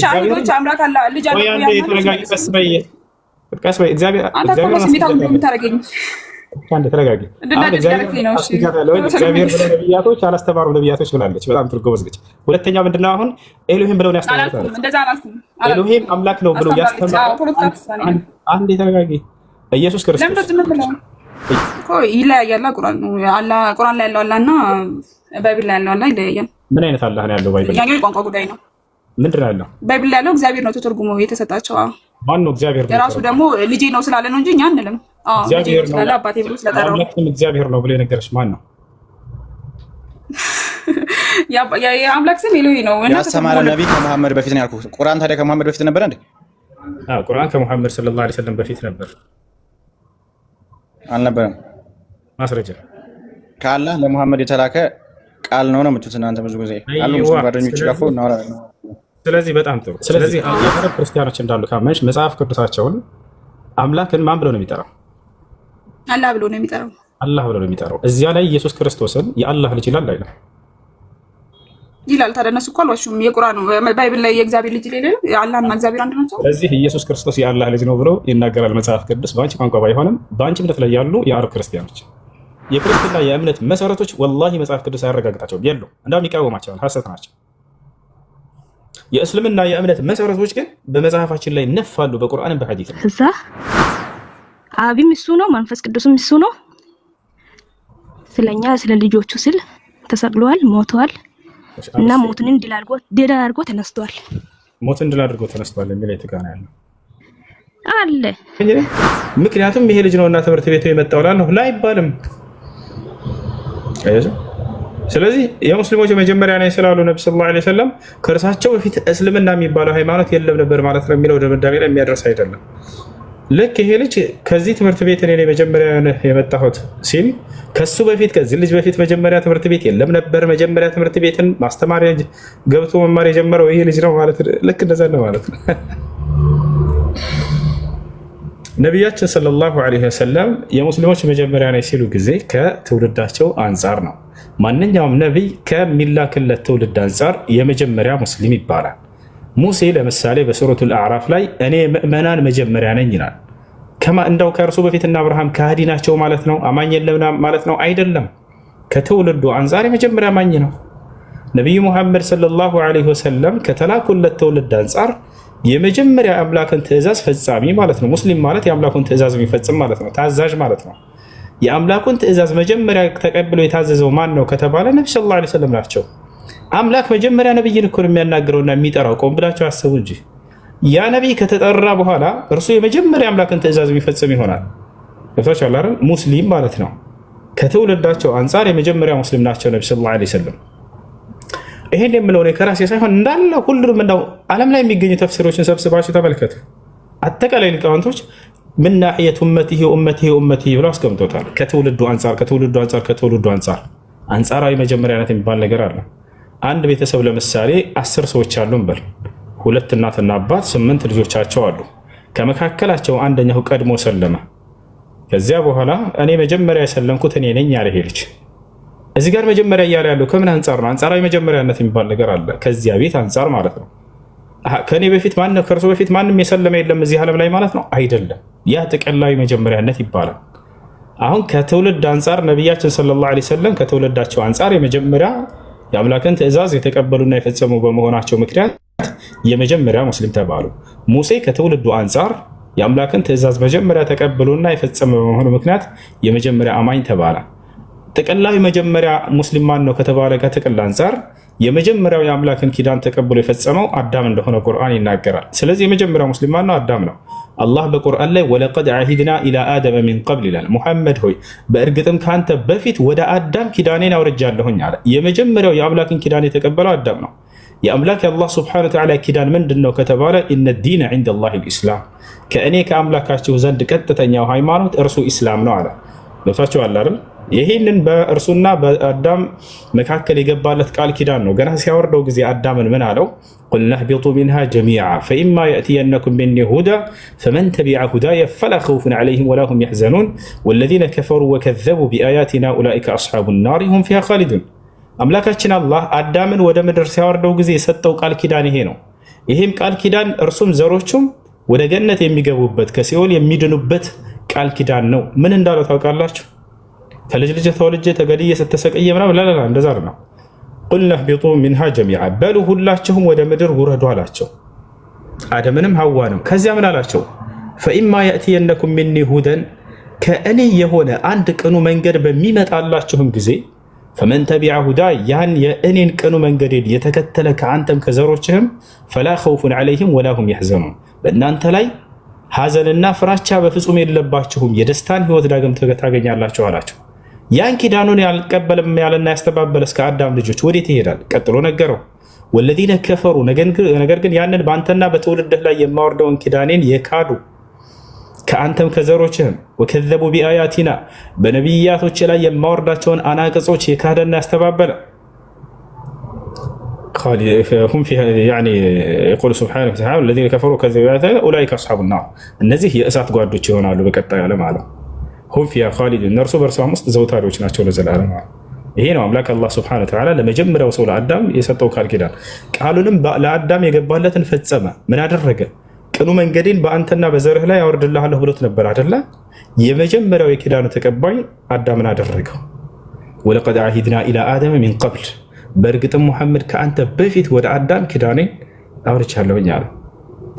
ሻሂዶች አምላክ አለ ልጅ አለ ተረጋጊ። ቀስ በይ እግዚአብሔር አንተ እኮ ስሜታው የምታረገኝ አንድ ተረጋጊ። እግዚአብሔር ብለው ነብያቶች አላስተማሩም ነብያቶች ብላለች። በጣም ትርጎዝ ልጅ። ሁለተኛ ምንድነው አሁን ኤሎሂም ብለው ያስተምራሉ። እንደዛ አላልኩም። ኤሎሂም አምላክ ነው ብለው ያስተምራሉ። አንዴ ተረጋጊ። ኢየሱስ ክርስቶስ ይለያያል። ቁርአን ላይ ያለው አላህና ባይብል ላይ ያለው አላህ ይለያያል። ምን አይነት አላህ ነው ያለው? ባይብል ያኛው የቋንቋ ጉዳይ ነው። ምንድን ነው ያለው? ባይብል ላይ ያለው እግዚአብሔር ነው ተተርጉሞ የተሰጣቸው። ማን ነው እግዚአብሔር? የራሱ ደግሞ ልጄ ነው ስላለ ነው እንጂ እኛ አንልም። እግዚአብሔር ነው ስላለ አባቴ ብሎ ስለጠራው እግዚአብሔር ነው ብሎ የነገረሽ ማን ነው? የአምላክ ስም ኤሎሂ ነው። ያስተማረ ነብይ ከመሐመድ በፊት ነው ያልኩት። ቁርአን ታዲያ ከመሐመድ በፊት ነበር እንዴ? ቁርአን ከመሐመድ ሰለላሁ ዐለይሂ ወሰለም በፊት ነበር አልነበረም? ማስረጃ ከአላህ ለመሐመድ የተላከ ቃል ነው ነው የምትሉት እናንተ ብዙ ጊዜ አሉ ሙስሊም ጓደኞች ጋር ነው። ስለዚህ በጣም ጥሩ። ስለዚህ የአረብ ክርስቲያኖች እንዳሉ ካመንሽ መጽሐፍ ቅዱሳቸውን አምላክን ማን ብሎ ነው የሚጠራው? አላህ ብሎ ነው የሚጠራው። አላህ ብሎ ነው የሚጠራው። እዚያ ላይ ኢየሱስ ክርስቶስን የአላህ ልጅ ይላል አይደል? ይላል። ታዲያ እነሱ እኮ አልዋሹም። የቁርአን ባይብል ላይ የእግዚአብሔር ልጅ ይላል። አላህና እግዚአብሔር አንድ ናቸው። ስለዚህ ኢየሱስ ክርስቶስ የአላህ ልጅ ነው ብሎ ይናገራል መጽሐፍ ቅዱስ። በአንቺ ቋንቋ ባይሆንም በአንቺ እምነት ላይ ያሉ የአረብ ክርስቲያኖች የክርስትና የእምነት መሰረቶች ወላሂ መጽሐፍ ቅዱስ አያረጋግጣቸውም። የሉ እንዳውም ይቃወማቸዋል፣ ሐሰት ናቸው። የእስልምና የእምነት መሰረቶች ግን በመጽሐፋችን ላይ ነፋሉ፣ በቁርአንም በሐዲስም። እዛ አብም እሱ ነው፣ መንፈስ ቅዱስም እሱ ነው። ስለኛ ስለ ልጆቹ ስል ተሰቅሏል፣ ሞቷል እና ሞትን ድል አድርጎ ተነስቷል። ሞትን ድል አድርጎ ተነስቷል የሚል የተጋና ያለው አለ። ምክንያቱም ይሄ ልጅ ነውና ትምህርት ቤቱ የመጣው ላይ አይባልም። ስለዚህ የሙስሊሞች መጀመሪያ ላይ ስላሉ ነብዩ ሰለላሁ ዐለይሂ ወሰለም ከእርሳቸው በፊት እስልምና የሚባለው ሃይማኖት የለም ነበር ማለት ነው የሚለው ድምዳሜ ላይ የሚያደርስ አይደለም። ልክ ይሄ ልጅ ከዚህ ትምህርት ቤት እኔ መጀመሪያ የመጣሁት ሲል ከሱ በፊት ከዚህ ልጅ በፊት መጀመሪያ ትምህርት ቤት የለም ነበር። መጀመሪያ ትምህርት ቤትን ማስተማሪያ ገብቶ መማር የጀመረው ይሄ ልጅ ነው ማለት ልክ እንደዛ ነው ማለት ነው። ነቢያችን ሰለላሁ ዐለይሂ ወሰለም የሙስሊሞች መጀመሪያ ላይ ሲሉ ጊዜ ከትውልዳቸው አንጻር ነው። ማንኛውም ነቢይ ከሚላክለት ትውልድ አንጻር የመጀመሪያ ሙስሊም ይባላል። ሙሴ ለምሳሌ በሱረቱል አዕራፍ ላይ እኔ ምእመናን መጀመሪያ ነኝ ይላል። እንዳው ከእርሱ በፊትና አብርሃም ከሃዲ ናቸው ማለት ነው? አማኝ የለም ማለት ነው? አይደለም። ከትውልዱ አንጻር የመጀመሪያ አማኝ ነው። ነቢዩ ሙሐመድ ሰለላሁ ዐለይሂ ወሰለም ከተላኩለት ትውልድ አንጻር የመጀመሪያ አምላክን ትእዛዝ ፈጻሚ ማለት ነው። ሙስሊም ማለት የአምላኩን ትእዛዝ የሚፈጽም ማለት ነው፣ ታዛዥ ማለት ነው። የአምላኩን ትእዛዝ መጀመሪያ ተቀብሎ የታዘዘው ማን ነው ከተባለ ነብዩ ሰለላሁ ዐለይሂ ወሰለም ናቸው። አምላክ መጀመሪያ ነብይን እኮ ነው የሚያናግረውና የሚጠራው። ቆም ብላችሁ አስቡ እንጂ ያ ነብይ ከተጠራ በኋላ እርሱ የመጀመሪያ አምላክን ትእዛዝ የሚፈጽም ይሆናል። ገብታችኋል አይደል? ሙስሊም ማለት ነው። ከትውልዳቸው አንጻር የመጀመሪያ ሙስሊም ናቸው ነብዩ ሰለላሁ ዐለይሂ ወሰለም። ይሄን የምለው እኔ ከራሴ ሳይሆን እንዳለ ሁሉም እንደው ዓለም ላይ የሚገኙ ተፍሲሮችን ሰብስባችሁ ተመልከቱ። አጠቃላይ ሊቃውንቶች ምን ናህየት ኡመቲሂ ብለው አስቀምጦታል። ከትውልዱ አንጻር አንጻራዊ መጀመሪያነት የሚባል ነገር አለ። አንድ ቤተሰብ ለምሳሌ 10 ሰዎች አሉ እንበል። 2 እናትና አባት 8 ልጆቻቸው አሉ። ከመካከላቸው አንደኛው ቀድሞ ሰለመ። ከዚያ በኋላ እኔ መጀመሪያ የሰለምኩት እኔ ነኝ ያለ ልጅ እዚህ ጋር መጀመሪያ እያለ ያለው ከምን አንጻር ነው? አንጻራዊ መጀመሪያነት የሚባል ነገር አለ። ከዚያ ቤት አንጻር ማለት ነው። ከኔ በፊት ከእርሱ በፊት ማንም የሰለመ የለም እዚህ ዓለም ላይ ማለት ነው? አይደለም። ያ ጥቅላዊ መጀመሪያነት ይባላል። አሁን ከትውልድ አንጻር ነቢያችን ሰለላሁ ዐለይሂ ወሰለም ከትውልዳቸው አንጻር የመጀመሪያ የአምላክን ትእዛዝ የተቀበሉና የፈጸሙ በመሆናቸው ምክንያት የመጀመሪያ ሙስሊም ተባሉ። ሙሴ ከትውልዱ አንጻር የአምላክን ትእዛዝ መጀመሪያ ተቀበሉና የፈጸመ በመሆኑ ምክንያት የመጀመሪያ አማኝ ተባለ። ጥቅላዊ መጀመሪያ ሙስሊም ማን ነው ከተባለ ከጥቅል አንጻር የመጀመሪያው የአምላክን ኪዳን ተቀብሎ የፈጸመው አዳም እንደሆነ ቁርአን ይናገራል። ስለዚህ የመጀመሪያው ሙስሊም ማን ነው? አዳም ነው። አላህ በቁርአን ላይ ወለቀድ ዓሂድና ኢላ አደመ ሚን ቀብል ይላል። ሙሐመድ ሆይ በእርግጥም ከአንተ በፊት ወደ አዳም ኪዳኔን አውርጃለሁኝ አለ። የመጀመሪያው የአምላክን ኪዳን የተቀበለው አዳም ነው። የአምላክ የአላህ ስብሐነሁ ወተዓላ ኪዳን ምንድን ነው ከተባለ ኢነ ዲነ ዒንደላሂ ልኢስላም፣ ከእኔ ከአምላካችሁ ዘንድ ቀጥተኛው ሃይማኖት እርሱ ኢስላም ነው አለ። ገብታችኋል አይደል? ይህንን በእርሱና በአዳም መካከል የገባለት ቃል ኪዳን ነው። ገና ሲያወርደው ጊዜ አዳምን ምን አለው? ቁልና ህቢጡ ሚንሃ ጀሚዓ ፈኢማ የእትየነኩም ሚኒ ሁዳ ፈመን ተቢዐ ሁዳየ ፈላ ኸውፉን ዐለይሂም ወላ ሁም የሕዘኑን ወለዚነ ከፈሩ ወከዘቡ ቢአያቲና ኡላኢከ አስሓቡ ናሪ ሁም ፊሃ ኻሊዱን። አምላካችን አላህ አዳምን ወደ ምድር ሲያወርደው ጊዜ የሰጠው ቃል ኪዳን ይሄ ነው። ይሄም ቃል ኪዳን እርሱም ዘሮቹም ወደ ገነት የሚገቡበት ከሲኦል የሚድኑበት ቃል ኪዳን ነው። ምን እንዳለው ታውቃላችሁ? ከልጅ ልጅ ተወልጄ ተገድዬ ስተሰቀየ ምናምን ላላላ እንደዛ ነው። ቁልና ህቢጡ ሚንሃ ጀሚዓ በሉ ሁላችሁም ወደ ምድር ውረዱ አላቸው። አደምንም ሐዋንም። ከዚያ ምን አላቸው? ፈኢማ የእትየነኩም ሚኒ ሁደን ከእኔ የሆነ አንድ ቅኑ መንገድ በሚመጣላችሁም ጊዜ ፈመን ተቢዐ ሁዳ ያን የእኔን ቅኑ መንገዴን የተከተለ ከአንተም ከዘሮችህም ፈላ ኸውፉን ዐለይሂም ወላ ሁም የሕዘኑን በእናንተ ላይ ሐዘንና ፍራቻ በፍጹም የለባችሁም የደስታን ህይወት ዳግም ታገኛላችሁ አላቸው። ያን ኪዳኑን ያልቀበለም ያለና ያስተባበለ እስከ አዳም ልጆች ወዴት ይሄዳል? ቀጥሎ ነገረው። ወለዚነ ከፈሩ ነገር ግን ያንን በአንተና በትውልድህ ላይ የማወርደውን ኪዳኔን የካዱ ከአንተም ከዘሮችህም ወከዘቡ ቢአያቲና በነቢያቶች ላይ የማወርዳቸውን አናቅጾች የካደና ያስተባበለ هم في يعني يقول سبحانه وتعالى الذين كفروا وكذبوا بآياتنا أولئك أصحاب النار እነዚህ የእሳት ጓዶች ይሆናሉ በቀጣይ ዓለም አለ هم فيها خالدون እነርሱ በእርሷም ውስጥ ዘውታሪዎች ናቸው ለዘላለም። ይሄ ነው አምላክ አላህ ሱብሓነሁ ወተዓላ ለመጀመሪያው ሰው ለአዳም የሰጠው ቃል ኪዳን። ቃሉንም ለአዳም የገባለትን ፈጸመ። ምን አደረገ? ቅኑ መንገዴን በአንተና በዘርህ ላይ አወርድልሃለሁ ብሎት ነበር አይደለ? የመጀመሪያው የኪዳኑ ተቀባይ አዳምን አደረገው። ወለቀድ ዓሂድና ኢላ አደመ ሚን ቀብል በእርግጥም ሙሐመድ ከአንተ በፊት ወደ አዳም ኪዳኔን አውርቻለሁኝ አለ።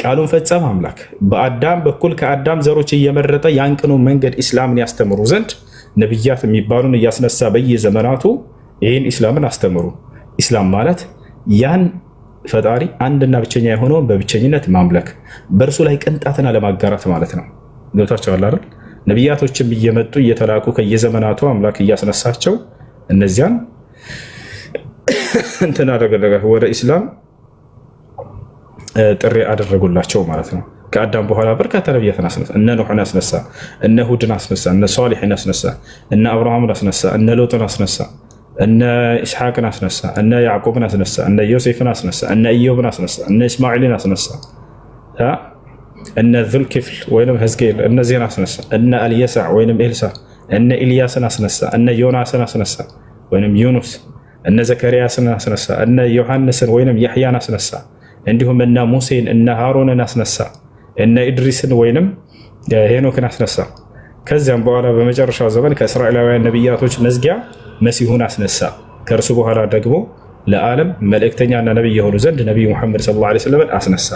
ቃሉን ፈጸመ አምላክ። በአዳም በኩል ከአዳም ዘሮች እየመረጠ ያን ቅኑ መንገድ ኢስላምን ያስተምሩ ዘንድ ነቢያት የሚባሉን እያስነሳ በየዘመናቱ ይህን ኢስላምን አስተምሩ። ኢስላም ማለት ያን ፈጣሪ አንድና ብቸኛ የሆነውን በብቸኝነት ማምለክ በእርሱ ላይ ቅንጣትን አለማጋራት ማለት ነው። ገብታችኋል አይደል? ነቢያቶችም እየመጡ እየተላኩ ከየዘመናቱ አምላክ እያስነሳቸው እነዚያን እንትን አደረገ ወደ ኢስላም ጥሪ አደረጉላቸው ማለት ነው። ከአዳም በኋላ በርካታ ነቢያትን አስነሳ። እነ ኑሕን አስነሳ፣ እነ ሁድን አስነሳ፣ እነ ሷሊሕን አስነሳ፣ እነ አብርሃምን አስነሳ፣ እነ ሎጥን አስነሳ፣ እነ ኢስሐቅን አስነሳ፣ እነ ያዕቆብን አስነሳ፣ እነ ዮሴፍን አስነሳ፣ እነ ኢዮብን አስነሳ፣ እነ እስማዒልን አስነሳ፣ እነ ዙልኪፍል ወይም ሕዝቅኤል እነዚህን አስነሳ፣ እነ አልየሳዕ ወይም ኤልሳ፣ እነ ኢልያስን አስነሳ፣ እነ ዮናስን አስነሳ ወይም ዩኑስ፣ እነ ዘከርያስን አስነሳ፣ እነ ዮሐንስን ወይም ያሕያን አስነሳ። እንዲሁም እነ ሙሴን እነ ሃሮንን አስነሳ፣ እነ ኢድሪስን ወይም ሄኖክን አስነሳ። ከዚያም በኋላ በመጨረሻው ዘመን ከእስራኤላውያን ነቢያቶች መዝጊያ መሲሁን አስነሳ። ከእርሱ በኋላ ደግሞ ለዓለም መልእክተኛና ነቢይ የሆኑ ዘንድ ነቢዩ ሙሐመድ ሰለላሁ ዐለይሂ ወሰለም አስነሳ።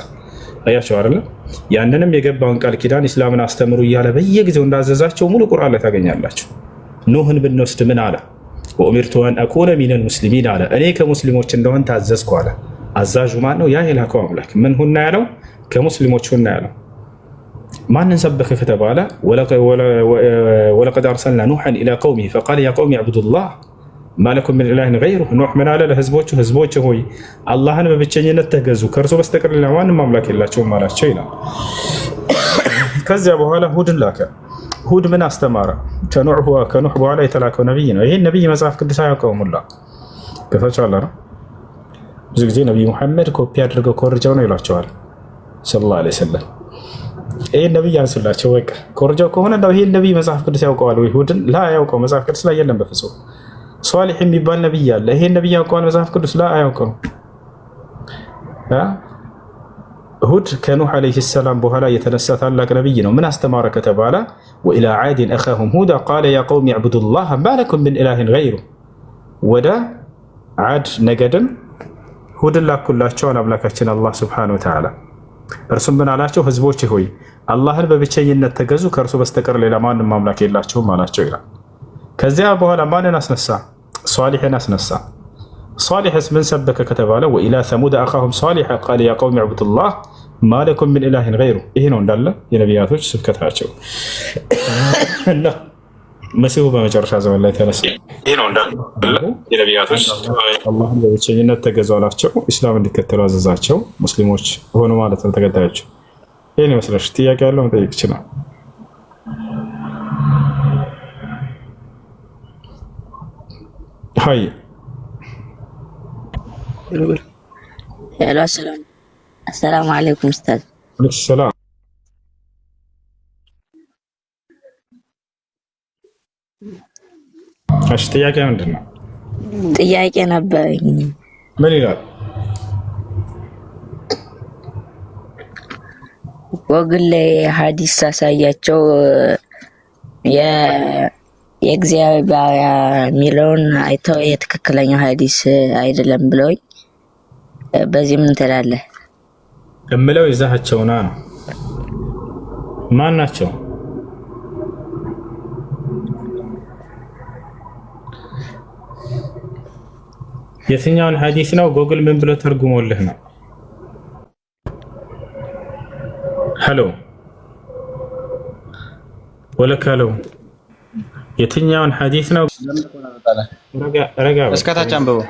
አያቸው አይደለ? ያንንም የገባውን ቃል ኪዳን ኢስላምን አስተምሩ እያለ በየጊዜው እንዳዘዛቸው ሙሉ ቁርአን ላይ ታገኛላችሁ። ኑህን ብንወስድ ምን አለ? ወኡሚርቱ አን አኩነ ሚነል ሙስሊሚን አለ። እኔ ከሙስሊሞች እንደሆን ታዘዝኩ አለ። አዛዡ ማን ነው? ያ የላከው አምላክ። ምን ሁና ያለው? ከሙስሊሞች ሁና ያለው። ማንን ሰበከ ከተባለ ወለቀድ አርሰልና ኑሐን ኢላ ቀውሚሂ ፈቃለ ያ ቀውሚ ዕቡዱላህ ማ ለኩም ሚን ኢላሂን ገይሩህ። ኑሕ ምን አለ ለህዝቦቹ? ህዝቦች ሆይ አላህን በብቸኝነት ተገዙ፣ ከእርሱ በስተቀር ሌላ ማንም አምላክ የላቸውም አላቸው ይላል። ከዚያ በኋላ ሁድን ላከ። ሁድ ምን አስተማረ? ከኑሕ በኋላ የተላከው ነቢይ ነው። ይህን ነቢይ መጽሐፍ ቅዱስ አያውቀውም ሁላ ከታች አለ። ብዙ ጊዜ ነቢይ ሙሐመድ ኮፒ አድርገው ኮርጀው ነው ይሏቸዋል ሰለላሁ ዐለይሂ ወሰለም። ይህን ነቢይ አንሱላቸው። በቃ ኮርጀው ከሆነ እንደው ይህን ነቢይ መጽሐፍ ቅዱስ ያውቀዋል ወይ? ሁድን ላ አያውቀው፣ መጽሐፍ ቅዱስ ላይ የለም በፍጹም። ሷሊሕ የሚባል ነቢይ አለ። ይሄን ነቢይ ያውቀዋል መጽሐፍ ቅዱስ ላይ አያውቀው። ሁድ ከኑሕ ዐለይሂ ሰላም በኋላ የተነሳ ታላቅ ነቢይ ነው። ምን አስተማረ ከተባለ ወኢላ ዓድን አኻሁም ሁዳ ቃለ ያ ቀውሚ ዕቡዱላህ ማ ለኩም ሚን ኢላሂን ገይሩህ። ወደ ዓድ ነገድም ሁድን ላኩላቸዋል አምላካችን አላህ ሱብሓነሁ ወተዓላ። እርሱም ምን አላቸው? ህዝቦች ሆይ አላህን በብቸኝነት ተገዙ፣ ከእርሱ በስተቀር ሌላ ማንም አምላክ የላቸውም አላቸው ይላል። ከዚያ በኋላ ማንን አስነሳ? ሷሊሕን አስነሳ። ሷሊሕስ ምን ሰበከ ከተባለ ወኢላ ሰሙድ አኻሁም ሷሊሕ ቃለ ያ ቀውሚ ዕቡዱላህ ማ ለኩም ሚን ኢላሂን ገይሩህ። ይሄ ነው እንዳለ የነቢያቶች ስብከታቸው እና መሲሁ በመጨረሻ ዘመን ላይ ተነሳ። ይሄ ነው እንዳለ የነቢያቶች አላህን በብቸኝነት ተገዙ አላቸው። ኢስላም እንዲከተሉ አዘዛቸው። ሙስሊሞች ሆኑ ማለት ነው ተከታዮች። ይህን ይመስላል። ጥያቄ ያለው መጠየቅ ይችላል። ሀይ ሄሎ፣ አሰላሙ አለይኩም ኡስታዝ። ሰላም። እሺ፣ ጥያቄ ምንድን ነው? ጥያቄ ነበረኝ። ምን ይላል? ጎግል ላይ ሐዲስ ሳሳያቸው የእግዚአብሔር ባሪያ የሚለውን አይተው የትክክለኛው ሐዲስ አይደለም ብለውኝ፣ በዚህ ምን ትላለህ? እምለው ይዛቸውና ነው። ማን ናቸው? የትኛውን ሐዲስ ነው? ጎግል ምን ብሎ ተርጉሞልህ ነው? ሄሎ ወለካሎ የትኛውን ሐዲስ ነው? እስከታች አንብበው።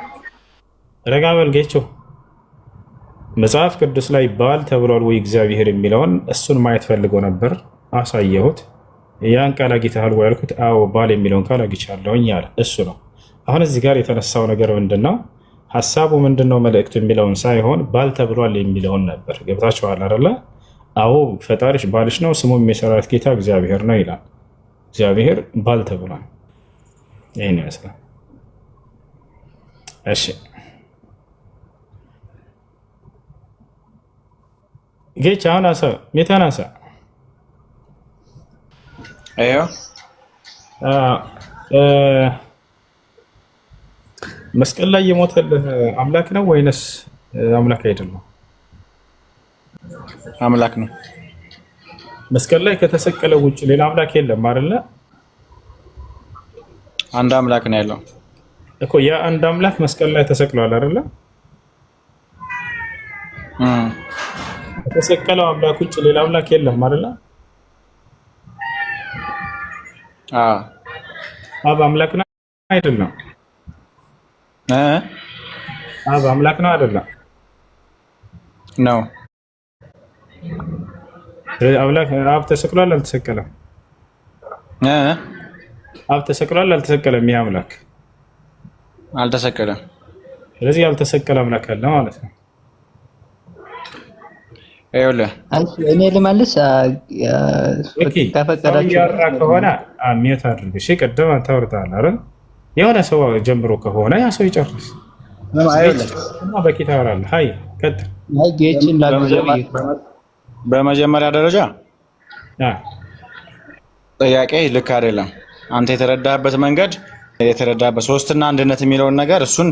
ረጋ በል ጌቾ። መጽሐፍ ቅዱስ ላይ ባል ተብሏል ወይ እግዚአብሔር የሚለውን እሱን ማየት ፈልጎ ነበር፣ አሳየሁት። ያን ቃል አግኝተሃል ወይ አልኩት። አዎ ባል የሚለውን ቃል አግኝቻለሁኝ አለ። እሱ ነው። አሁን እዚህ ጋር የተነሳው ነገር ምንድነው? ሐሳቡ ምንድነው? መልእክቱ የሚለውን ሳይሆን ባል ተብሏል የሚለውን ነበር። ገብታችኋል አይደለ? አዎ ፈጣሪሽ ባልሽ ነው፣ ስሙም የሰራዊት ጌታ እግዚአብሔር ነው ይላል። እግዚአብሔር ባል ተብሏል። ይሄን ይመስላል። እሺ ጌች አሁን አሳ ሜታናሳ አዮ መስቀል ላይ የሞተልህ አምላክ ነው ወይንስ አምላክ አይደለም? አምላክ ነው። መስቀል ላይ ከተሰቀለው ውጭ ሌላ አምላክ የለም አይደለ? አንድ አምላክ ነው ያለው እኮ። ያ አንድ አምላክ መስቀል ላይ ተሰቅሏል አይደለ? ከተሰቀለው አምላክ ውጭ ሌላ አምላክ የለም አይደለ? አብ አምላክ ነው አይደለም? አብ አምላክ ነው አይደለም? ነው። አምላክ አብ ተሰቅሏል አልተሰቀለም? አብ ተሰቅሏል አልተሰቀለም? ይህ አምላክ አልተሰቀለም። ስለዚህ ያልተሰቀለ አምላክ አለ ማለት ነው። ይኸውልህ እኔ ልመልስ ከፈቀዳችሁ ከሆነ ሚዩት አድርግ። እሺ ቅድም አንተ አውርተሃል አይደል? የሆነ ሰው ጀምሮ ከሆነ ያ ሰው ይጨርስ። በቂ ታወራለህ። አይ ቀጥል። በመጀመሪያ ደረጃ ጥያቄ ልክ አይደለም። አንተ የተረዳህበት መንገድ የተረዳህበት ሶስትና አንድነት የሚለውን ነገር እሱን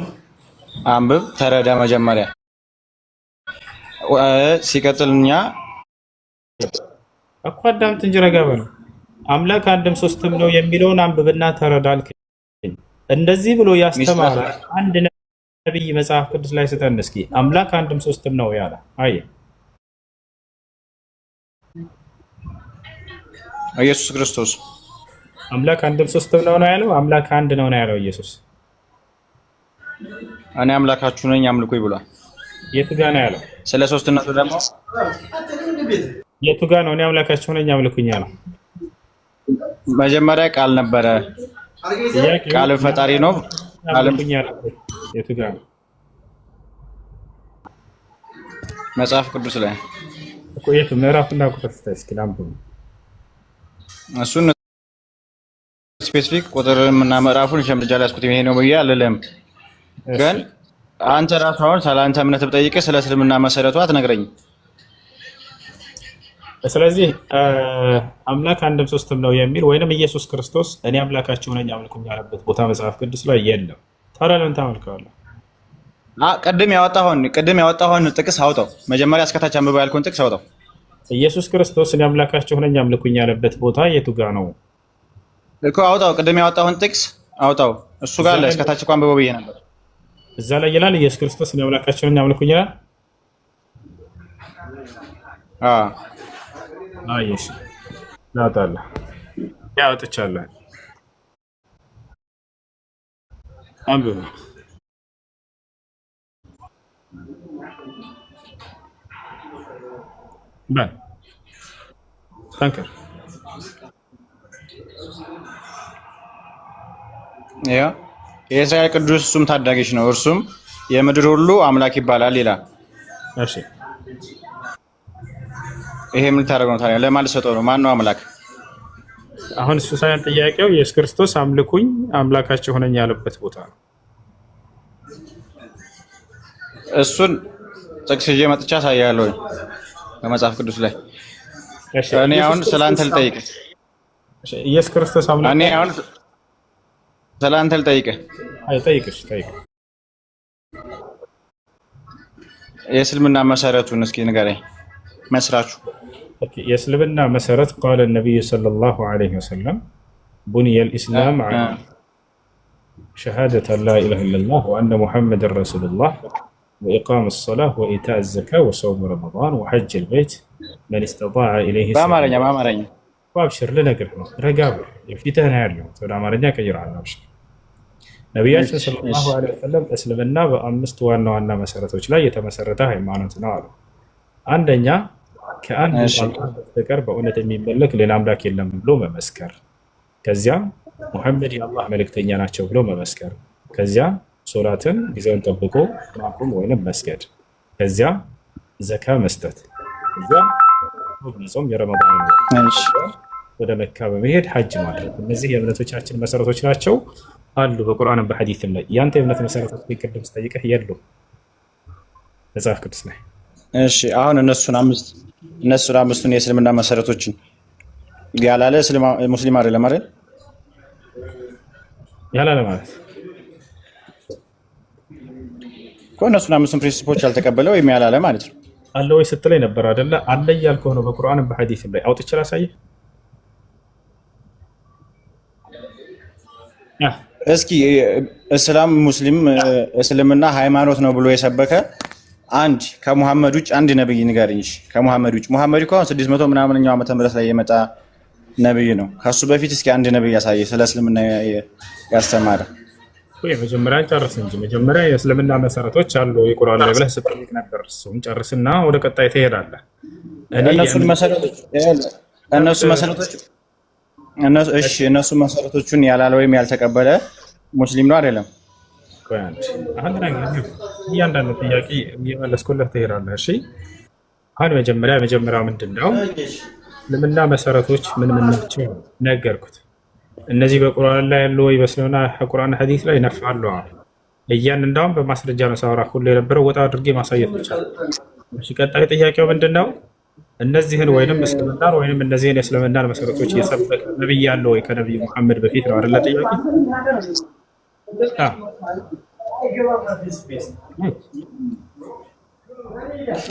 አንብብ፣ ተረዳ መጀመሪያ። ሲቀጥል እኛ እኮ አዳምጥ እንጂ ረጋ በል። አምላክ አንድም ሶስትም ነው የሚለውን አንብብና ተረዳል። እንደዚህ ብሎ ያስተማረ አንድ ነብይ መጽሐፍ ቅዱስ ላይ ስጠን እስኪ። አምላክ አንድም ሶስትም ነው ያለ አይ ኢየሱስ ክርስቶስ አምላክ አንድም ሶስትም ነው ያለው? አምላክ አንድ ነው ያለው ኢየሱስ? እኔ አምላካችሁ ነኝ አምልኩኝ ብሏል። የቱ ጋር ነው ያለው? ስለ ሶስትነቱ ደግሞ የቱ ጋር ነው? እኔ አምላካችሁ ነኝ አምልኩኝ ያለው? መጀመሪያ ቃል ነበረ፣ ቃል ፈጣሪ ነው አምልኩኝ ያለው የቱ ጋር ነው? መጽሐፍ ቅዱስ ላይ እኮ የቱ ምዕራፍና ቁጥር እስኪ ላምጡ። እሱን ስፔሲፊክ ቁጥርና ምዕራፉን ሸምድጃ ላይ ያስኩት ይሄ ነው ብዬ አልልም። ግን አንተ ራስህ አሁን ስለ አንተ እምነት ብጠይቅህ ስለ እስልምና መሰረቱ አትነግረኝም። ስለዚህ አምላክ አንድም ሶስትም ነው የሚል ወይንም ኢየሱስ ክርስቶስ እኔ አምላካችሁ ነኝ አምልኩኝ ያለበት ቦታ መጽሐፍ ቅዱስ ላይ የለም። ታዲያ ለምን ታመልከዋለህ? ቅድም ያወጣሁን ጥቅስ አውጣው። መጀመሪያ እስከታች አንብበው ያልኩህን ጥቅስ አውጣው። ኢየሱስ ክርስቶስ እኔ አምላካችሁ ነኝ አምልኩኝ ያለበት ቦታ የቱ ጋር ነው እኮ? አውጣው። ቅድም ያወጣሁን ጥቅስ አውጣው። እሱ ጋር ላይ እስከታች እኮ አንብበው ብዬ ነበር። እዛ ላይ ይላል ኢየሱስ ክርስቶስ እኔ አምላካችሁ ነኝ አምልኩኝ ይላል። እሺ ላውጣልህ። ያውጥቻለሁ። አንብብ። በል ጠንክር። የእስራኤል ቅዱስ እሱም ታዳጊሽ ነው፣ እርሱም የምድር ሁሉ አምላክ ይባላል ይላል። እሺ ይሄ ምን ታደርገው ነው ታዲያ? ለማን ልሰጠው ነው? ማን ነው አምላክ? አሁን እሱ ሳይሆን ጥያቄው ኢየሱስ ክርስቶስ አምልኩኝ አምላካችሁ ነኝ ያለበት ቦታ ነው። እሱን ጥቅስ ይዤ መጥቻ አሳያለሁ። በመጽሐፍ ቅዱስ ላይ። እሺ እኔ አሁን ስላንተ ልጠይቅ። ኢየሱስ ክርስቶስ አምላክ። እኔ አሁን ስላንተ ልጠይቅ። አይ ጠይቅሽ፣ ጠይቅ። የእስልምና መሰረቱን እስኪ ንገረኝ፣ መስራቹ። ኦኬ፣ የእስልምና መሰረት ቃለ ነብዩ ሰለላሁ ዐለይሂ ወሰለም ቡኒየ አልኢስላም ዐላ ሸሃደተ ላ ኢላሀ ኢለላህ ወአነ ሙሐመደን ረሱሉላህ ወኢቃም ሰላህ ወኢታእ ዘካ ወሰውም ረመዳን ወሐጅ ልበይት መን ስተጣዐ ኢለይሂ በአማርኛ አብሽር፣ ልነግርህ ነው። ረጋ በል፣ ፊትህ ነው ያለው። ወደ አማርኛ ቀይረዋል። አብሽር። ነቢያችን ሰለላሁ ዐለይሂ ወሰለም እስልምና በአምስት ዋና ዋና መሰረቶች ላይ የተመሰረተ ሃይማኖት ነው አሉ። አንደኛ ከአንድ አላህ በስተቀር በእውነት የሚመለክ ሌላ አምላክ የለም ብሎ መመስከር። ከዚያም ሙሐመድ የአላህ መልእክተኛ ናቸው ብሎ መመስከር። ከዚያ ሶላትን ጊዜውን ጠብቆ ማቆም ወይንም መስገድ። ከዚያ ዘካ መስጠት። ከዚያ ጾም የረመዳን ወደ መካ በመሄድ ሐጅ ማድረግ። እነዚህ የእምነቶቻችን መሰረቶች ናቸው አሉ በቁርአንም በሐዲስም ላይ። ያንተ የእምነት መሰረቶች ቅድም ስጠይቅህ የሉም መጽሐፍ ቅዱስ ላይ። እሺ አሁን እነሱን አምስቱን የእስልምና መሰረቶችን ያላለ ሙስሊም አይደለም አይደል? ያላለ ማለት እኮ እነሱን አምስቱን ፕሪንሲፖች ያልተቀበለ ወይም ያላለ ማለት ነው። አለ ወይ ስትለኝ ነበር አይደለ? አለ እያልኩህ ነው። በቁርአንም በሐዲስም ላይ አውጥቼ ላሳየህ። እስኪ እስላም ሙስሊም እስልምና ሃይማኖት ነው ብሎ የሰበከ አንድ ከሙሐመድ ውጭ አንድ ነብይ ንገረኝ። ከሙሐመድ ውጭ ሙሐመድ እኮ 600 ምናምንኛው ዓመተ ምህረት ላይ የመጣ ነብይ ነው። ከሱ በፊት እስኪ አንድ ነብይ ያሳየ ስለ እስልምና ያስተማረ። ወይ መጀመሪያ ጨርስ እንጂ መጀመሪያ የእስልምና መሰረቶች አሉ የቁርአን ላይ ብለህ ስትጠይቅ ነበር። እሱን ጨርስና ወደ ቀጣይ ትሄዳለህ። እነሱ መሰረቶቹን ያላለ ወይም ያልተቀበለ ሙስሊም ነው አይደለም? እያንዳንዱ ጥያቄ እየመለስኩልህ ትሄዳለህ። እሺ አሁን መጀመሪያው ምንድን ነው? እስልምና መሰረቶች ምን ናቸው ነገርኩት። እነዚህ በቁርአን ላይ ያሉ ወይ በእስልምና ቁርአን ሐዲስ ላይ ነፍዓሉ እንዳውም በማስረጃ ነው ሳወራ ሁሉ የነበረው ወጣ አድርጌ ማሳየት ይቻላል። እሺ ቀጣይ ጥያቄው ምንድን ነው? እነዚህን ወይንም እስልምናን ወይንም እነዚህን የእስልምናን መሰረቶች የሰበከ ነብይ አለ ወይ ከነብዩ መሐመድ በፊት ነው አይደል? ጥያቄ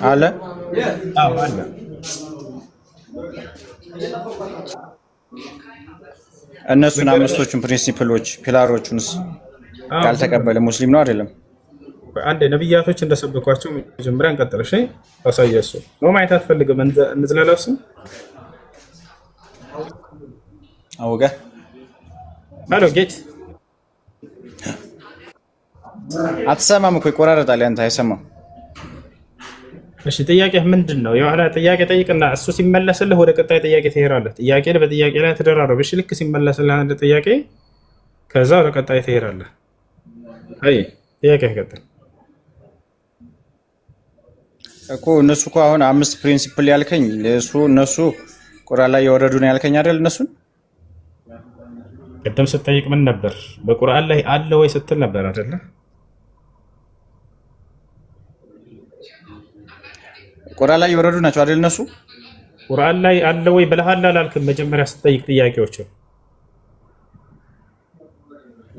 አለ አለ። እነሱን አምስቶቹን ፕሪንሲፕሎች ፒላሮቹንስ ያልተቀበለ ሙስሊም ነው አይደለም? አንድ ነብያቶች እንደሰበኳቸው መጀመሪያ እንቀጥል። እሺ ታሳየሱ ነው ማየት አትፈልግም? እንዝለላሱ አውጋ አሎ ጌት አትሰማም እኮ ይቆራረጣል። አንተ አይሰማም። እሺ ጥያቄ ምንድን ነው? የሆነ ጥያቄ ጠይቅና እሱ ሲመለስልህ ወደ ቀጣይ ጥያቄ ትሄዳለህ። ጥያቄ በጥያቄ ላይ ተደራረብ። እሺ ልክ ሲመለስልህ አንድ ጥያቄ ከዛ ወደ ቀጣይ ትሄዳለህ። አይ ጥያቄ ይቀጥል እኮ እነሱ እኮ አሁን አምስት ፕሪንሲፕል ያልከኝ እነሱ ቁርአን ላይ የወረዱ ነው ያልከኝ አይደል? እነሱን ቅድም ስትጠይቅ ምን ነበር? በቁርአን ላይ አለ ወይ ስትል ነበር አይደለ? ቁርአን ላይ የወረዱ ናቸው አይደል? እነሱ ቁርአን ላይ አለ ወይ ብለሃል አላልክም? መጀመሪያ ስትጠይቅ ጥያቄዎቹ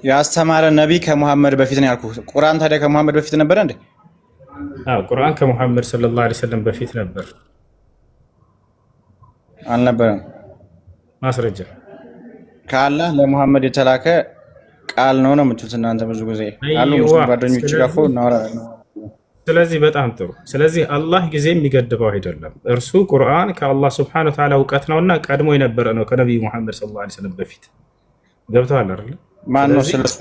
ያስተማረ ነብይ ከሙሐመድ በፊት ነው ያልኩህ። ቁርአን ታዲያ ከሙሐመድ በፊት ነበር እንዴ? ቁርአን ከሙሐመድ ሰለላሁ ዐለይሂ ወሰለም በፊት ነበር አልነበረም? ማስረጃ ከአላህ ለሙሐመድ የተላከ ቃል ነው የምትሉት እናንተ ብዙ ጊዜ አሉ ሙስሊም ጓደኞች ጋር እኮ እናወራለን። ስለዚህ በጣም ጥሩ። ስለዚህ አላህ ጊዜ የሚገድበው አይደለም። እርሱ ቁርአን ከአላህ ሱብሓነሁ ወተዓላ እውቀት ነውና ቀድሞ የነበረ ነው ከነብዩ ሙሐመድ ሰለላሁ ዐለይሂ ወሰለም በፊት። ገብቶሃል አይደል? ማን ነው ስለሱ?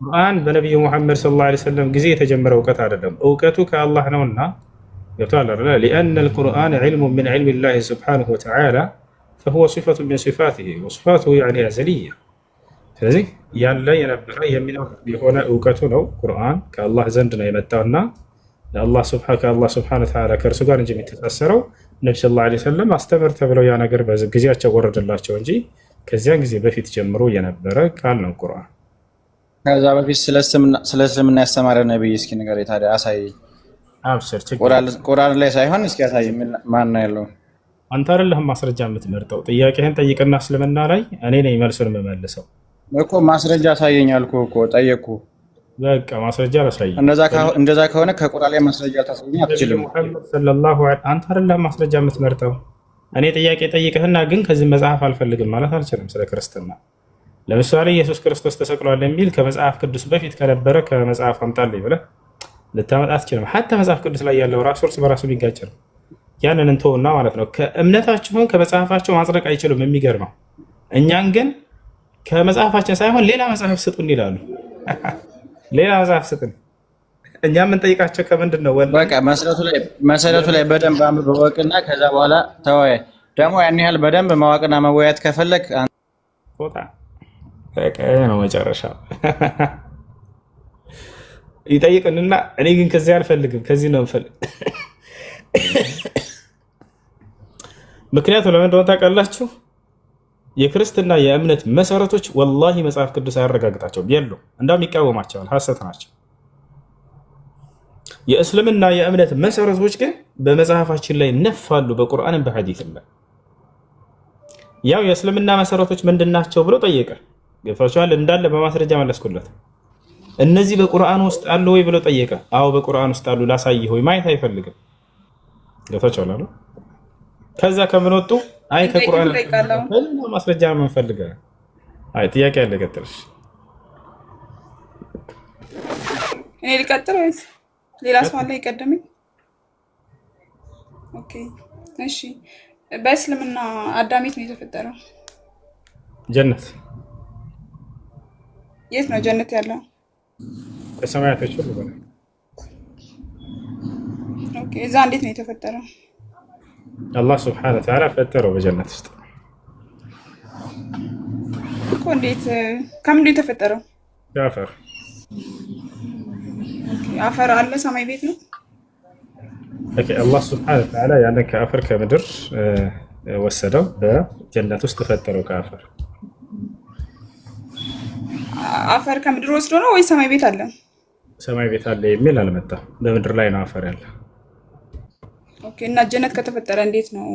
ቁርአን በነብዩ ሙሐመድ ሰለላሁ ዐለይሂ ወሰለም ጊዜ የተጀመረ እውቀት አይደለም። እውቀቱ ከአላህ ነውና ገብቶሃል አይደል? لأن القرآن علم من علم الله سبحانه وتعالى فهو صفة من صفاته وصفاته يعني أزلية። ስለዚህ ያለ የነበረ የሚኖር የሆነ እውቀቱ ነው። ቁርአን ከአላህ ዘንድ ነው የመጣውና ከአላህ ሱብሓነሁ ወተዓላ ከእርሱ ጋር እንጂ የሚተሳሰረው ነብዩ ሰለላሁ ዐለይሂ ወሰለም አስተምር ተብለው ያ ነገር በጊዜያቸው ወረደላቸው እንጂ ከዚያን ጊዜ በፊት ጀምሮ የነበረ ቃል ነው ቁርአን። ከዛ በፊት ስለ እስልምና ያስተማረ ነብይ እስኪ ንገረኝ ታዲያ አሳይ። አብሽር ችግር ቁርአን ላይ ሳይሆን እስኪ ያሳይ ማን ነው ያለው? አንተ አይደለህም ማስረጃ የምትመርጠው። ጥያቄህን ጠይቅና እስልምና ላይ እኔ ነኝ መልሱን የምመልሰው እኮ። ማስረጃ አሳየኝ አልኩህ እኮ ጠየቅኩህ። በቃ ማስረጃ አላሳየኝ። እንደዛ ከሆነ ከቁርአን ላይ ማስረጃ ታሳየኝ አትችልም። ሙሐመድ ሰለላሁ ዐለይሂ አንተ አይደለህም ማስረጃ የምትመርጠው። እኔ ጥያቄ ጠይቅህና ግን ከዚህ መጽሐፍ አልፈልግም ማለት አልችልም። ስለ ክርስትና ለምሳሌ ኢየሱስ ክርስቶስ ተሰቅሏል የሚል ከመጽሐፍ ቅዱስ በፊት ከነበረ ከመጽሐፍ አምጣልኝ ብለህ ልታመጣ አትችልም። ሐታ መጽሐፍ ቅዱስ ላይ ያለው ራሱ እርስ በራሱ ሊጋጭ ነው። ያንን እንተውና ማለት ነው ከእምነታችሁን ከመጽሐፋቸው ማጽደቅ አይችሉም። የሚገርመው እኛን ግን ከመጽሐፋችን ሳይሆን ሌላ መጽሐፍ ስጡን ይላሉ። ሌላ መጽሐፍ ስጡን። እኛ የምንጠይቃቸው ከምንድን ነው? በቃ መሰረቱ ላይ በደንብ አንብበህ ወቅና ከዛ በኋላ ተወያይ። ደግሞ ያን ያህል በደንብ ማወቅና መወያየት ከፈለግ ፎታ በቃ ነው መጨረሻው። ይጠይቅንና እኔ ግን ከዚህ አልፈልግም፣ ከዚህ ነው የምፈልግ። ምክንያቱም ለምን እንደሆነ ታውቃላችሁ? የክርስትና የእምነት መሰረቶች ወላሂ መጽሐፍ ቅዱስ አያረጋግጣቸውም፣ የሉም። እንዳውም ይቃወማቸዋል፣ ሐሰት ናቸው። የእስልምና የእምነት መሰረቶች ግን በመጽሐፋችን ላይ ነፋሉ፣ በቁርአንም በሐዲስም ላይ። ያው የእስልምና መሰረቶች ምንድናቸው ብሎ ጠየቀ። ገብቷችኋል? እንዳለ በማስረጃ መለስኩለት። እነዚህ በቁርአን ውስጥ አሉ ወይ ብሎ ጠየቀ። አዎ በቁርአን ውስጥ አሉ፣ ላሳይህ ወይ? ማየት አይፈልግም። ገብቷችኋል? ከዛ ከምን ወጡ? አይ ከቁርአን ማስረጃ ነው የምንፈልገው። አይ ጥያቄ አለ፣ ቀጥልሽ። እኔ ልቀጥል ወይስ ሌላ ሰው አለ ይቀደመኝ? ኦኬ እሺ። በእስልምና አዳም የት ነው የተፈጠረው? ጀነት። የት ነው ጀነት ያለው? ከሰማያቶች ሁሉ በላይ። ኦኬ እዛ እንዴት ነው የተፈጠረው? አላህ ሱብሓነሁ ወተዓላ ፈጠረው በጀነት ውስጥ እኮ። እንዴት ከምንድን ነው የተፈጠረው? ከአፈር። አፈር አለ ሰማይ ቤት ነው? ኦኬ አላህ ሱብሓነሁ ወተዓላ ያንን ከአፈር ከምድር ወሰደው፣ በጀነት ውስጥ ፈጠረው ከአፈር። አፈር ከምድር ወስዶ ነው ወይ ሰማይ ቤት አለ? ሰማይ ቤት አለ የሚል አልመጣም። በምድር ላይ ነው አፈር ያለ። ኦኬ እና ጀነት ከተፈጠረ እንዴት ነው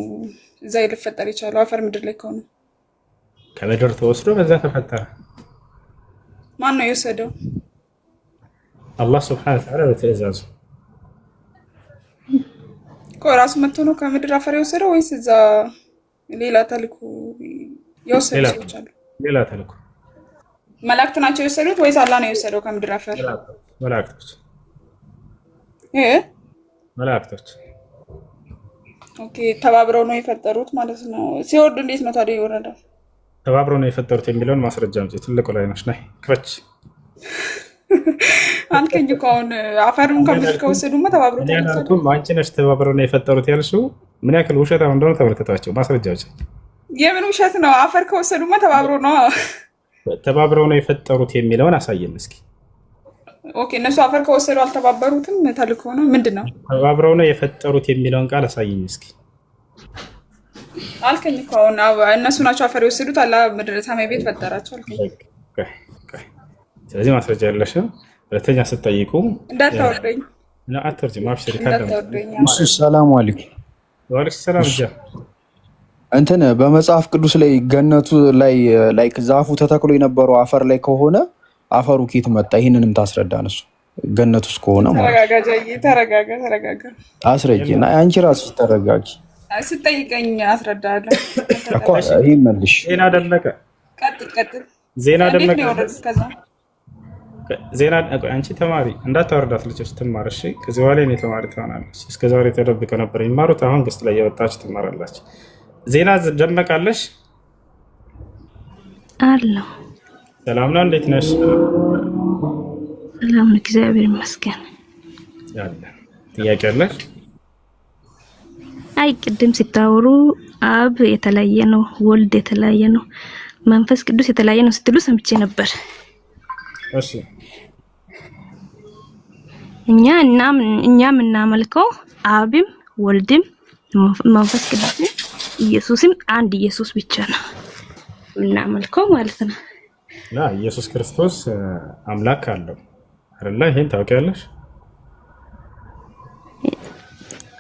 እዛ ሊፈጠር የቻለው? አፈር ምድር ላይ ከሆነ ከምድር ተወስዶ በዛ ተፈጠረ። ማን ነው የወሰደው? አላህ ሱብሓነሁ ወተዓላ በትዕዛዙ። እኮ ራሱ መጥቶ ነው ከምድር አፈር የወሰደው ወይስ እዛ ሌላ ተልኮ የወሰዱ ሰዎች አሉ? ሌላ ተልኮ መላእክት ናቸው የወሰዱት ወይስ አላህ ነው የወሰደው ከምድር አፈር? መላእክቶች። መላእክቶች። ኦኬ ተባብረው ነው የፈጠሩት ማለት ነው። ሲወርድ እንዴት ነው ታዲያ የወረደው? ተባብረው ነው የፈጠሩት የሚለውን ማስረጃ እንጂ ትልቁ ላይ ነሽ ነይ ክፈች። አልከኝ እኮ አሁን አፈሩን ከምድር ከወሰዱማ ተባብረው ታዲያ አንቺ ነሽ ተባብረው ነው የፈጠሩት ያልሽው። ምን ያክል ውሸት እንደሆነ ተመልከቷቸው ማስረጃዎች። የምን ውሸት ነው? አፈር ከወሰዱማ ተባብረው ነው ነው የፈጠሩት የሚለውን አሳየን እስኪ። ኦኬ እነሱ አፈር ከወሰዱ አልተባበሩትም፣ ተልኮ ነው ምንድን ነው? ተባብረው ነው የፈጠሩት የሚለውን ቃል አሳየኝ እስኪ። አልከኝ እኮ አሁን እነሱ ናቸው አፈር የወሰዱት፣ አላህ ምድር ሰማይ ቤት ፈጠራቸው አልከኝ። ስለዚህ ማስረጃ ያለሽም ሁለተኛ ስትጠይቁ እንዳታወርደኝ ነው። አትርጂ ማብሽሪ ሰላም አለይኩም። ወአለይኩም ሰላም። እንትን በመጽሐፍ ቅዱስ ላይ ገነቱ ላይ ዛፉ ተተክሎ የነበረው አፈር ላይ ከሆነ አፈሩ ኬት መጣ? ይህንንም ታስረዳን። እሱ ገነት ውስጥ ከሆነ ማለት ተረጋጋ። አስረጂ እና አንቺ ራስሽ ተረጋጊ። ስጠይቀኝ አስረዳለሁ እኮ። ይሄ መልሽ። ዜና ደለቀ። ቀጥል። ዜና ደለቀ። ዜና አንቺ ተማሪ እንዳታወርዳት ልጅ ትማር። እሺ ከዚህ በኋላ እኔ ተማሪ ትሆናለች። እስከዛሬ ተደብቀው ነበር የሚማሩት፣ አሁን ገስት ላይ የወጣች ትማራላችሁ። ዜና ደመቃለሽ አለሁ። ሰላም ነው፣ እንዴት ነሽ? ሰላም ነው፣ እግዚአብሔር ይመስገን። ያለ ጥያቄ አለሽ? አይ ቅድም ሲታወሩ አብ የተለያየ ነው፣ ወልድ የተለያየ ነው፣ መንፈስ ቅዱስ የተለያየ ነው ስትሉ ሰምቼ ነበር። እሺ እኛ የምናመልከው አብም ወልድም መንፈስ ቅዱስም ኢየሱስም አንድ ኢየሱስ ብቻ ነው የምናመልከው ማለት ነው። ኢየሱስ ክርስቶስ አምላክ አለው አይደለ? ይሄን ታውቂያለሽ?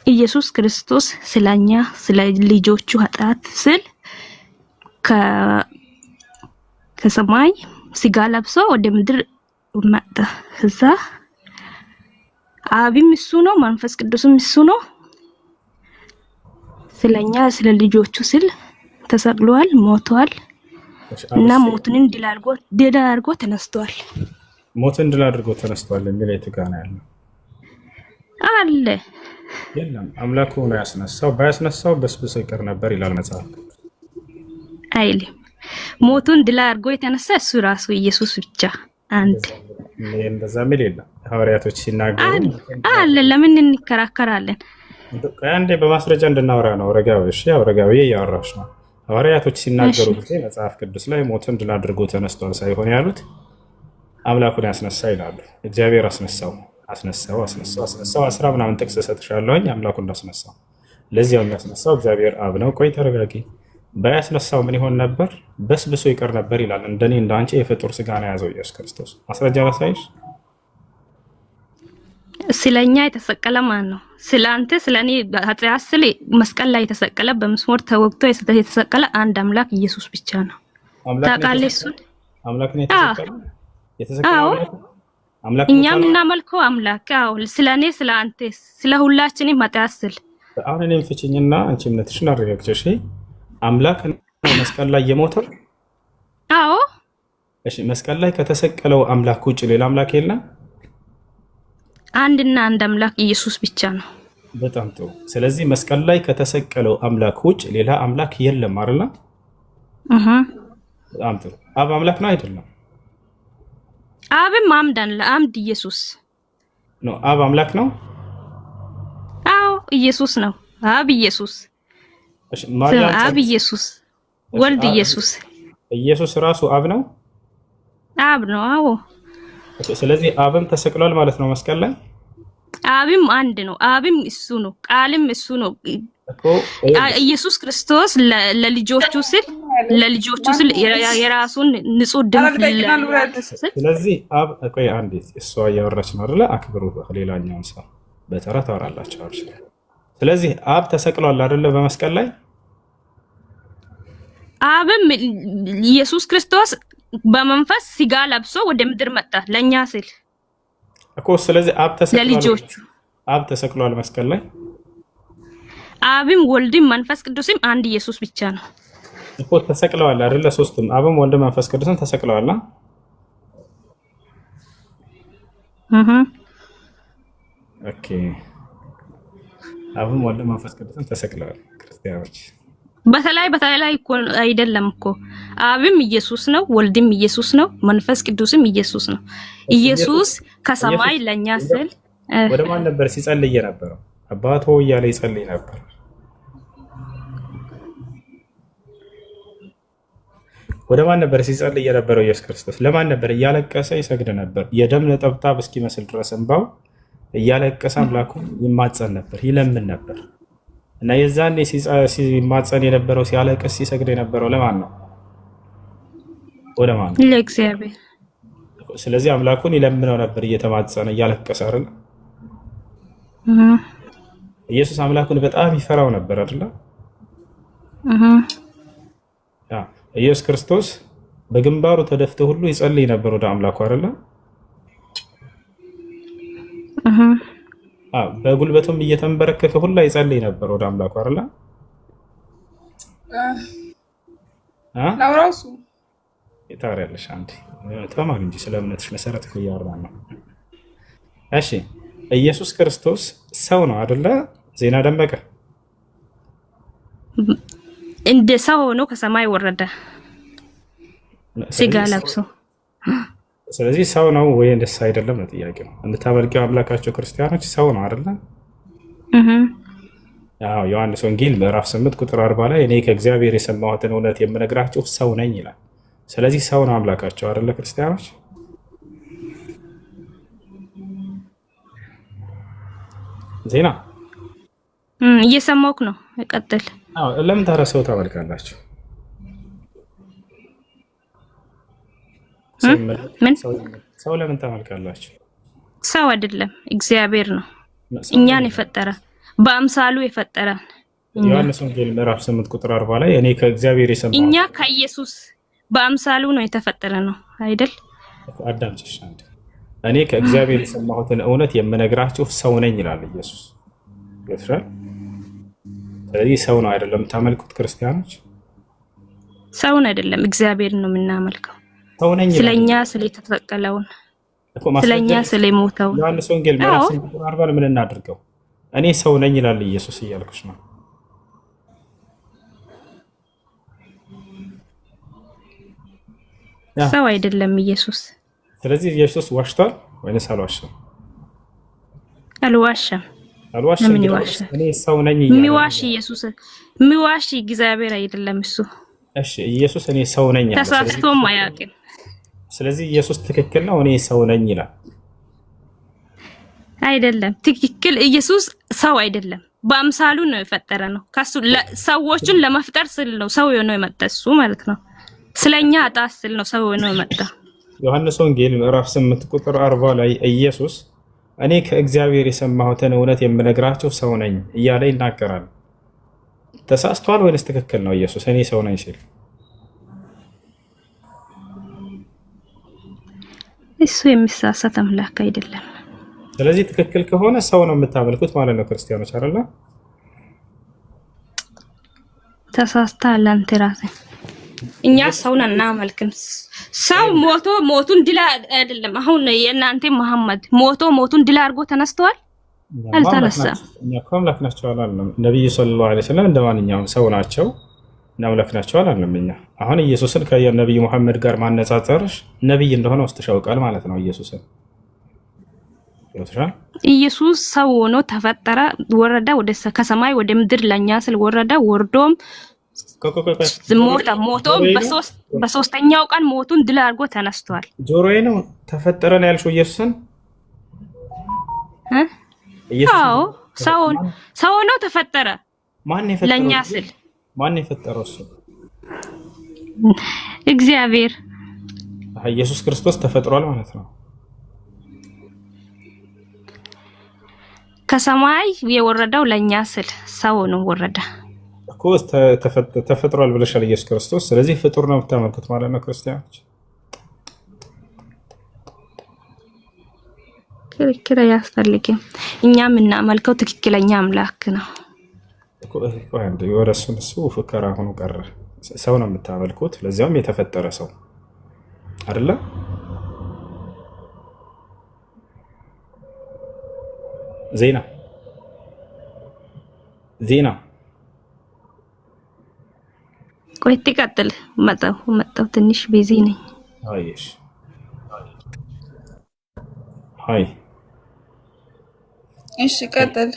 ኢየሱስ ክርስቶስ ስለኛ ስለ ልጆቹ ኃጢአት ስል ከሰማይ ስጋ ለብሶ ወደ ምድር መጣ። ከዛ አብም እሱ ነው፣ መንፈስ ቅዱስም እሱ ነው። ስለኛ ስለ ልጆቹ ስል ተሰቅሏል፣ ሞቷል እና ሞቱን ድል አድርጎ ተነስቷል። ሞትን ድል አድርጎ ተነስቷል የሚል የትጋና ያለው አለ የለም። አምላኩ ነው ያስነሳው። ባያስነሳው በስብሶ ይቀር ነበር ይላል መጽሐፍ አይልም። ሞቱን ድል አድርጎ የተነሳ እሱ ራሱ ኢየሱስ ብቻ አንድ። እንደዛ የሚል የለም። ሐዋርያቶች ሲናገሩ አለ። ለምን እንከራከራለን? አንዴ በማስረጃ እንድናወራ ነው። ረጋዊ እሺ፣ ያው ረጋዊ እያወራሽ ነው። ሐዋርያቶች ሲናገሩ ጊዜ መጽሐፍ ቅዱስ ላይ ሞትን ድል አድርጎ ተነስቷል ሳይሆን ያሉት አምላኩን ያስነሳ ይላሉ። እግዚአብሔር አስነሳው 10 ምናምን ጥቅስ ሰጥሻለሁኝ አምላኩን እንዳስነሳው። ለዚያው የሚያስነሳው እግዚአብሔር አብ ነው። ቆይ ተረጋጊ። ባያስነሳው ምን ይሆን ነበር? በስብሶ ይቀር ነበር ይላል። እንደኔ እንዳንቺ የፍጡር ስጋ ነው ያዘው ኢየሱስ ክርስቶስ። ማስረጃ ላሳይሽ። ስለኛ የተሰቀለ ማን ነው? ስለአንተ ስለኔ ኃጢአት ስለ መስቀል ላይ የተሰቀለ በመስመር ተወግቶ የተሰቀለ አንድ አምላክ ኢየሱስ ብቻ ነው። ታውቃለህ? እሱን አምላክ ነው የተሰቀለ አምላክ እኛም እናመልከው አምላክ። አዎ፣ ስለኔ ስለአንተ ስለ ሁላችንም ኃጢአት ስል አሁን እኔም ፍቺኝና አንቺ እምነትሽን አረጋግጨሽ። አምላክ ነው መስቀል ላይ የሞተው? አዎ። እሺ፣ መስቀል ላይ ከተሰቀለው አምላክ ውጭ ሌላ አምላክ የለም? አንድና አንድ አምላክ ኢየሱስ ብቻ ነው። በጣም ጥሩ። ስለዚህ መስቀል ላይ ከተሰቀለው አምላክ ውጭ ሌላ አምላክ የለም አይደል? በጣም ጥሩ። አብ አምላክ ነው አይደለም? አብም አምዳን ለአምድ ኢየሱስ ነው። አብ አምላክ ነው? አዎ፣ ኢየሱስ ነው። አብ ኢየሱስ፣ እሺ፣ ማርያም አብ ኢየሱስ፣ ወልድ ኢየሱስ። ኢየሱስ ራሱ አብ ነው? አብ ነው። አዎ። ስለዚህ አብም ተሰቅሏል ማለት ነው መስቀል ላይ? አብም አንድ ነው። አብም እሱ ነው። ቃልም እሱ ነው። ኢየሱስ ክርስቶስ ለልጆቹ ስል የራሱን ንጹህ ደም ስለዚህ አብ ቆይ አንዴ እሷ እያወራች ነው አይደለ? አክብሩ ሌላኛውን ሰው በተራ ታወራላችሁ። አብሽር። ስለዚህ አብ ተሰቅሏል አይደለ በመስቀል ላይ? አብም ኢየሱስ ክርስቶስ በመንፈስ ስጋ ለብሶ ወደ ምድር መጣ ለኛ ስል እኮ። ስለዚህ አብ ተሰቅሏል ለልጆቹ። አብ ተሰቅሏል መስቀል ላይ። አብም ወልድም መንፈስ ቅዱስም አንድ ኢየሱስ ብቻ ነው እኮ። ተሰቅለዋል አይደለ? ሶስቱም አብም ወልድም መንፈስ ቅዱስም ተሰቅለዋል። ኦኬ። አብም ወልድም መንፈስ ቅዱስም ተሰቅለዋል። ክርስቲያኖች በተለይ እኮ አይደለም እኮ። አብም ኢየሱስ ነው፣ ወልድም ኢየሱስ ነው፣ መንፈስ ቅዱስም ኢየሱስ ነው። ኢየሱስ ከሰማይ ለኛ ስል ወደ ማን ነበር ሲጸልይ የነበረው? አባቶ እያለ ይጸልይ ነበር። ወደ ማን ነበር ሲጸልይ የነበረው? ኢየሱስ ክርስቶስ ለማን ነበር እያለቀሰ ይሰግድ ነበር? የደም ነጠብጣብ እስኪመስል ድረስ እንባው እያለቀሰ አምላኩን ይማጸን ነበር፣ ይለምን ነበር። እና የዛኔ ሲማጸን የነበረው ሲያለቅስ ሲሰግድ የነበረው ለማን ነው? ወደ ማን ነው? ለእግዚአብሔር። ስለዚህ አምላኩን ይለምነው ነበር እየተማጸነ እያለቀሰ አይደል? ኢየሱስ አምላኩን በጣም ይፈራው ነበር አይደል? ኢየሱስ ክርስቶስ በግንባሩ ተደፍቶ ሁሉ ይጸልይ ነበር ወደ አምላኩ አይደል? በጉልበቱም እየተንበረከከ ሁሉ ይጸልይ ነበር ወደ አምላኩ አይደል? ላውራሱ ይታወራለሽ አንዴ ተማሪ እንጂ ስለ እምነትሽ መሰረት እኮ እያወራን ነው። እሺ ኢየሱስ ክርስቶስ ሰው ነው አይደለ? ዜና ደመቀ እንደ ሰው ሆኖ ከሰማይ ወረደ ስጋ ለብሶ። ስለዚህ ሰው ነው ወይ እንደስ አይደለም ነው ጥያቄው። እንድታመልኪው አምላካቸው ክርስቲያኖች ሰው ነው አይደለ? ያው ዮሐንስ ወንጌል ምዕራፍ 8 ቁጥር 40 ላይ እኔ ከእግዚአብሔር የሰማሁትን እውነት የምነግራችሁ ሰው ነኝ ይላል። ስለዚህ ሰው ነው አምላካቸው አይደለ ክርስቲያኖች? ዜና እየሰማሁህ ነው። ቀጥል። ለምን ታዲያ ሰው ታመልካላችሁ? ሰው ለምን ታመልካላችሁ? ሰው አይደለም እግዚአብሔር ነው እኛን የፈጠረ። በአምሳሉ የፈጠረን ዮሐንስ ወንጌል ምዕራፍ 8 ቁጥር 40 ላይ እኔ ከእግዚአብሔር የሰማሁት እኛ ከኢየሱስ በአምሳሉ ነው የተፈጠረ ነው አይደል? አዳምጪሽ አንዴ። እኔ ከእግዚአብሔር የሰማሁትን እውነት የምነግራችሁ ሰው ነኝ ይላል ኢየሱስ። ገብቶሻል? ስለዚህ ሰው ነው አይደለም የምታመልኩት ክርስቲያኖች? ሰውን አይደለም እግዚአብሔር ነው የምናመልከው። ሰው ነኝ ስለኛ ስለተሰቀለውን ስለኛ ስለሞተው ዮሐንስ ወንጌል ምዕራፍ 8 ቁጥር 40 ምን እናድርገው? እኔ ሰው ነኝ ይላል ኢየሱስ እያልኩሽ ነው። ሰው አይደለም ኢየሱስ። ስለዚህ ኢየሱስ ዋሽቷል ወይስ አልዋሸም? አልዋሸም። አልዋሸም። እኔ ሰው ነኝ ይላል። የሚዋሽ ኢየሱስ የሚዋሽ እግዚአብሔር አይደለም እሱ። እሺ ኢየሱስ እኔ ሰው ነኝ ያለው ተሳስቶም አያውቅም። ስለዚህ ኢየሱስ ትክክል ነው፣ እኔ ሰው ነኝ ይላል አይደለም? ትክክል። ኢየሱስ ሰው አይደለም፣ በአምሳሉ ነው የፈጠረ ነው። ከሱ ሰዎችን ለመፍጠር ስል ነው ሰው ነው የመጣ እሱ ማለት ነው። ስለኛ አጣስ ስል ነው ሰው ነው የመጣ። ዮሐንስ ወንጌል ምዕራፍ 8 ቁጥር 40 ላይ ኢየሱስ እኔ ከእግዚአብሔር የሰማሁትን እውነት የምነግራችሁ ሰው ነኝ እያለ ይናገራል። ተሳስቷል ወይስ ትክክል ነው ኢየሱስ እኔ ሰው ነኝ ሲል? እሱ የሚሳሳት አምላክ አይደለም። ስለዚህ ትክክል ከሆነ ሰው ነው የምታመልኩት ማለት ነው ክርስቲያኖች አይደለ? ተሳስተሃል አንተ ራስህ። እኛ ሰውን አናመልክም። ሰው ሞቱን ድል አይደለም። አሁን የእናንተ መሐመድ ሞቱን ድል አድርጎ ተነስተዋል? አልተነሳም። እኛ እኮ አምላክ ናቸው አላለም። ነብዩ ሰለላሁ ዐለይሂ ወሰለም እንደማንኛውም ሰው ናቸው እና አምላክ ናቸው አላለም። እኛ አሁን ኢየሱስን ከነብዩ መሐመድ ጋር ማነጻጸርሽ ነብይ እንደሆነ ውስጥሽ ያውቃል ማለት ነው። ኢየሱስን ኢየሱስ ሰው ሆኖ ተፈጠረ፣ ወረደ ከሰማይ ወደ ምድር ለኛ ስል ወረደ። ወርዶም ሞቶ በሶስተኛው ቀን ሞቱን ድል አድርጎ ተነስቷል። ጆሮዬ ነው ተፈጠረ ነው ያልሽው ኢየሱስን? አዎ ሰው ነው ተፈጠረ። ማን የፈጠረው? ለኛ ስል ማን የፈጠረው? እሱ እግዚአብሔር። ኢየሱስ ክርስቶስ ተፈጥሯል ማለት ነው። ከሰማይ የወረደው ለኛ ስል ሰው ነው ወረደ እኮ ተፈጥሯል ብለሻል ኢየሱስ ክርስቶስ። ስለዚህ ፍጡር ነው የምታመልኩት ማለት ነው ክርስቲያኖች። ክርክር አያስፈልግም። እኛ የምናመልከው ትክክለኛ አምላክ ነው እኮ አንዴ ወረሱን ፍከራ ሆኖ ቀረ። ሰው ነው የምታመልኩት፣ ለዚያም የተፈጠረ ሰው አይደለ? ዜና ቆይ ትቀጥል። መጣሁ ትንሽ ቢዚ ነኝ። አይሽ ሃይ እሺ ቀጥል።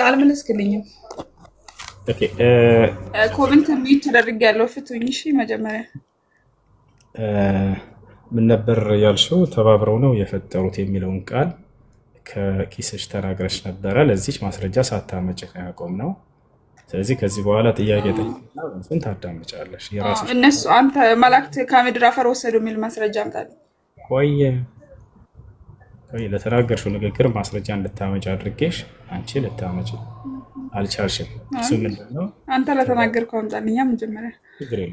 አልመለስክልኝም። ኦኬ ኮሜንት ሚት ተደርጊያለሁ። ፍቱኝ። እሺ መጀመሪያ ምን ነበር ያልሽው? ተባብረው ነው የፈጠሩት የሚለውን ቃል ከኪስሽ ተናግረሽ ነበረ። ለዚች ማስረጃ ሳታመጭ ያቆም ነው። ስለዚህ ከዚህ በኋላ ጥያቄ ጠይቅና እንትን ታዳምጫለሽ። የራስሽ እነሱ አንተ መላእክት ከምድር አፈር ወሰዱ የሚል ማስረጃ አምጣልኝ። ቆይ ለተናገርሽው ንግግር ማስረጃ እንድታመጭ አድርጌሽ አንቺ ልታመጭ አልቻልሽም። እሱ ምንድን ነው? አንተ ለተናገርከው አምጣልኛ። መጀመሪያ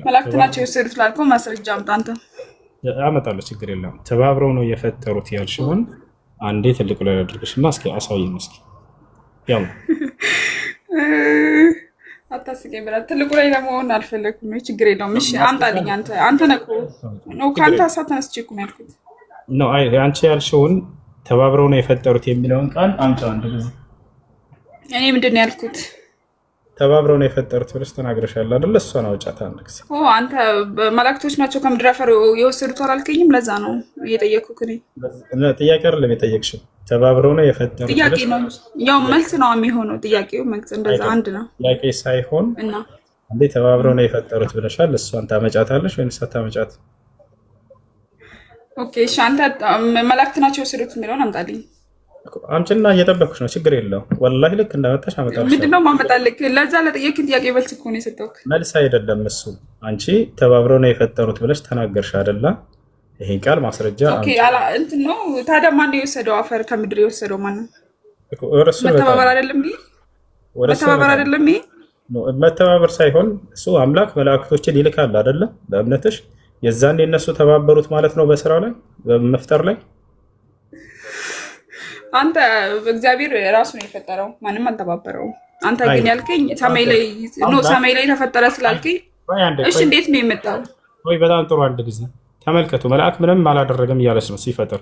መላእክት ናቸው የወሰዱት ላልከው ማስረጃ አምጣ። አንተ አመጣለሁ፣ ችግር የለም። ተባብረው ነው የፈጠሩት ያልሽውን አንዴ ትልቁ ላይ አድርገሽና እስኪ አሳይኝ። እስኪ ያው አታስቀኝ ብላ ትልቁ ላይ ለመሆን አልፈለኩም። ችግር የለውም። እሺ አምጣልኝ። አንተ ነው ከአንተ ሀሳብ ተነስቼ እኮ ነው ያልኩት። ነው አንቺ ያልሽውን ተባብረው ነው የፈጠሩት የሚለውን ቃል አምጣ አንድ ጊዜ። እኔ ምንድን ነው ያልኩት? ተባብረው ነው የፈጠሩት ብለሽ ተናግረሻል አይደል? እሷን አውጫት አንድ ጊዜ። አንተ መላእክቶች ናቸው ከምድር አፈር የወሰዱት አላልከኝም? ለዛ ነው እየጠየቅኩህ። ጥያቄ አይደለም የጠየቅሽው። ተባብረው ነው የፈጠሩት ጥያቄ ነው። ያው መልስ ነው የሚሆነው። ጥያቄው መልስ እንደዛ አንድ ነው። ጥያቄ ሳይሆን እና እንዴ ተባብረው ነው የፈጠሩት ብለሻል። እሷን ታመጫታለሽ ወይስ አታመጫት? ኦኬ እሺ፣ አንተ መላእክት ናቸው የወሰዱት የሚለውን አምጣልኝ። አምጪና እየጠበኩሽ ነው። ችግር የለውም። ወላሂ ልክ እንዳመጣሽ አመጣልሽ። ምንድነው ማመጣልክ? ለዛ ለጠየቅን ጥያቄ መልስ እኮ ነው የሰጠሁት። መልስ አይደለም እሱ። አንቺ ተባብረው ነው የፈጠሩት ብለሽ ተናገርሽ አይደለ? ይሄን ቃል ማስረጃ ኦኬ እንትን ነው ታዲያ። ማን የወሰደው? አፈር ከምድር የወሰደው ማን ነው? መተባበር አይደለም እንዴ? መተባበር አይደለም ይሄ መተባበር ሳይሆን እሱ አምላክ መላእክቶችን ይልካል አይደለ? በእምነትሽ የዛኔ እነሱ ተባበሩት ማለት ነው በስራው ላይ በመፍጠር ላይ። አንተ እግዚአብሔር ራሱ ነው የፈጠረው፣ ማንም አልተባበረውም። አንተ ግን ያልከኝ ሰማይ ላይ ተፈጠረ ስላልከኝ እሺ፣ እንዴት ነው የመጣው? ወይ በጣም ጥሩ። አንድ ጊዜ ተመልከቱ፣ መልአክ ምንም አላደረገም እያለች ነው ሲፈጠር።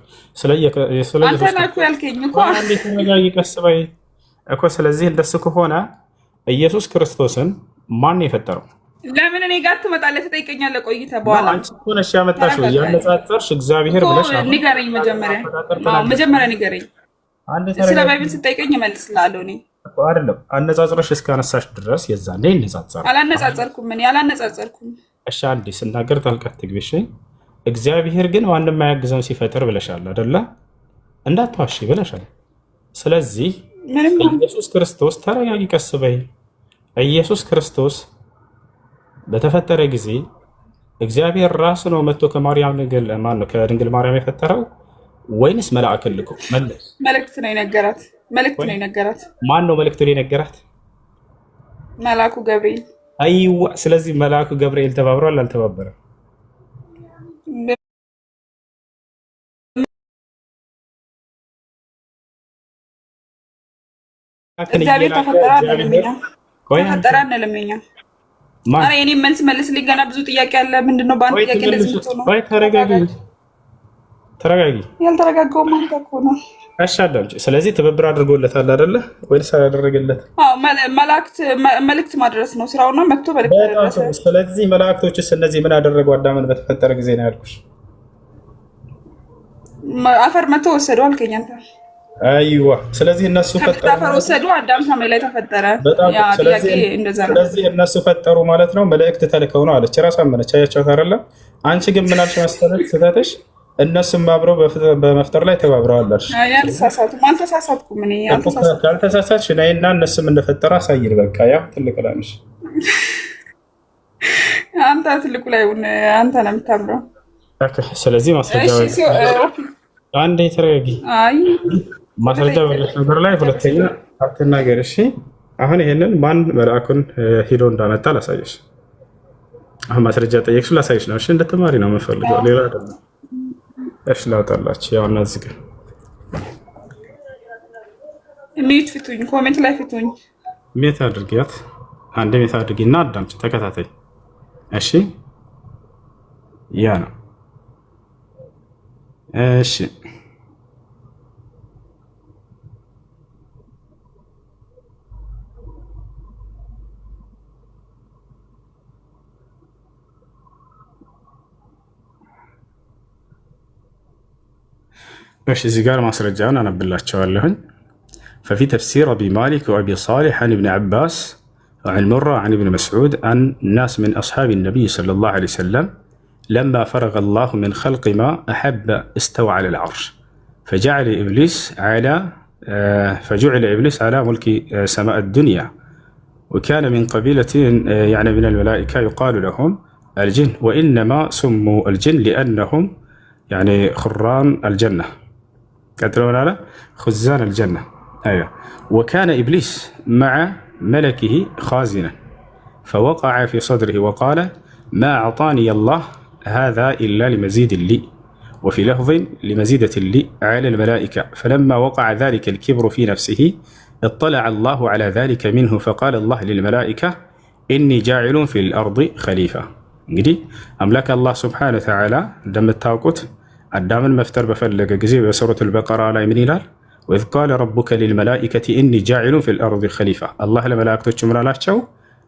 አንተ ናኩ ያልከኝ እኮ አንዴ ተረጋጊ፣ ቀስ በይ እኮ። ስለዚህ እንደሱ ከሆነ ኢየሱስ ክርስቶስን ማን የፈጠረው? ለምን እኔ ጋር ትመጣለህ ትጠይቀኛለህ? ቆይተህ በኋላ አንቺ እኮ ነሽ ያመጣሽው። ያነጻጸርሽ እግዚአብሔር ብለሽ ንገረኝ። መጀመሪያ ንገረኝ። ስለ ባይብል ስጠይቀኝ እመልስልሃለሁ። እኔ አይደለም አነጻጽረሽ እስካነሳሽ ድረስ የዛኔ ይነጻጸር። አላነጻጸርኩም። እኔ አላነጻጸርኩም። እሺ አንዴ ስናገር ጣልቃት ትግቢሽ። እግዚአብሔር ግን ማንም አያግዘው ሲፈጥር ብለሻል አይደለ? እንዳትዋሺ ብለሻል። ስለዚህ ኢየሱስ ክርስቶስ ተረጋጊ፣ ቀስ በይ። ኢየሱስ ክርስቶስ በተፈጠረ ጊዜ እግዚአብሔር ራሱ ነው መጥቶ ከድንግል ማርያም የፈጠረው ወይንስ መልአክ ልኮ? መልእክት ነው የነገራት። ማን ነው መልእክቱን የነገራት? መልአኩ ገብርኤል። አይዋ። ስለዚህ መልአኩ ገብርኤል ተባብሯል አልተባበረም? እግዚአብሔር ተፈጠረ አንልም እኛ። ኧረ የኔን መልስ መልስልኝ። ገና ብዙ ጥያቄ አለ። ምንድነው በአንድ ጥያቄ እንደዚህ ነው? ተረጋጊ። ያልተረጋጋው አንተ እኮ ነው። እሺ አዳምጪ። ስለዚህ ትብብር አድርጎለታል አይደለ ወይስ አላደረገለት? አዎ መልእክት ማድረስ ነው ስራውና መጥቶ መልእክት አደረሰ። ስለዚህ መላእክቶችስ እነዚህ ምን አደረጉ? አዳምን በተፈጠረ ጊዜ ነው ያልኩሽ። አፈር መጥቶ ወሰደው አልከኝ አንተ። አይዋ። ስለዚህ እነሱ ፈጠሩ፣ አፈር ወሰዱ፣ አዳም ሰማይ ላይ ተፈጠረ። ያ ጥያቄ እንደዛ ነው። ስለዚህ እነሱ ፈጠሩ ማለት ነው። መልእክት ተልከው ነው አለች። ራሷ አመነች። አያቸው አይደለ? አንቺ ግን ምን አልሽ መሰለሽ? ስህተትሽ እነሱም አብረው በመፍጠር ላይ ተባብረዋል አልሽ። ያልተሳሳትኩም አልተሳሳትኩም። እኔ ካልተሳሳትሽ ነይና እነሱም እንደፈጠረ አሳይን። በቃ ያው ትልቅ ላንሽ አንተ ትልቁ ላይ አንተ ነው የምታምረው። ኦኬ። ስለዚህ ማስረጃ አንዴ ተረጋጊ። አይ ማስረጃ በለሽ ነገር ላይ ሁለተኛ አትናገር። እሺ አሁን ይሄንን ማን መልአኩን ሄዶ እንዳመጣ ላሳየሽ። አሁን ማስረጃ ጠየቅሽ ላሳየሽ ነው። እሺ እንደተማሪ ነው የምፈልገው፣ ሌላ አይደለም። እሺ ላውጣላችሁ። ያው እና እዚህ ጋር ሚት ፍቱኝ፣ ኮሜንት ላይ ፍቱኝ። ሚት አድርጊያት። አንዴ ሚት አድርጊና አዳምጪ፣ ተከታታይ። እሺ ያ ነው። እሺ እዚህ ጋር ማስረጃውን አነብላችኋለሁኝ። ففي تفسير أبي مالك وأبي صالح عن ابن عباس وعن مرة عن ابن مسعود عن ناس من أصحاب النبي صلى الله عليه وسلم لما فرغ الله من خلق ما أحب استوى على العرش فجعل إبليس على ملك سماء الدنيا وكان من قبيلة يعني من الملائكة يقال لهم الجن وإنما سموا الجن لأنهم يعني خران الجنة كترون على خزان الجنة. أيوة. وكان إبليس مع ملكه خازنا فوقع في صدره وقال ما أعطاني الله هذا إلا لمزيد لي وفي لفظ لمزيدة لي على الملائكة فلما وقع ذلك الكبر في نفسه اطلع الله على ذلك منه فقال الله للملائكة إني جاعل في الأرض خليفة. እንግዲህ አምላክ አላህ ስብሓነ ወተዓላ እንደምታውቁት አዳምን መፍጠር በፈለገ ጊዜ በሱረቱል በቀራ ላይ ምን ይላል? ወኢዝ ቃለ ረቡከ ሊልመላኢከቲ ኢኒ ጃዒሉን ፊል አርዲ ኸሊፋ። አላህ ለመላእክቶቹ ምን አላቸው?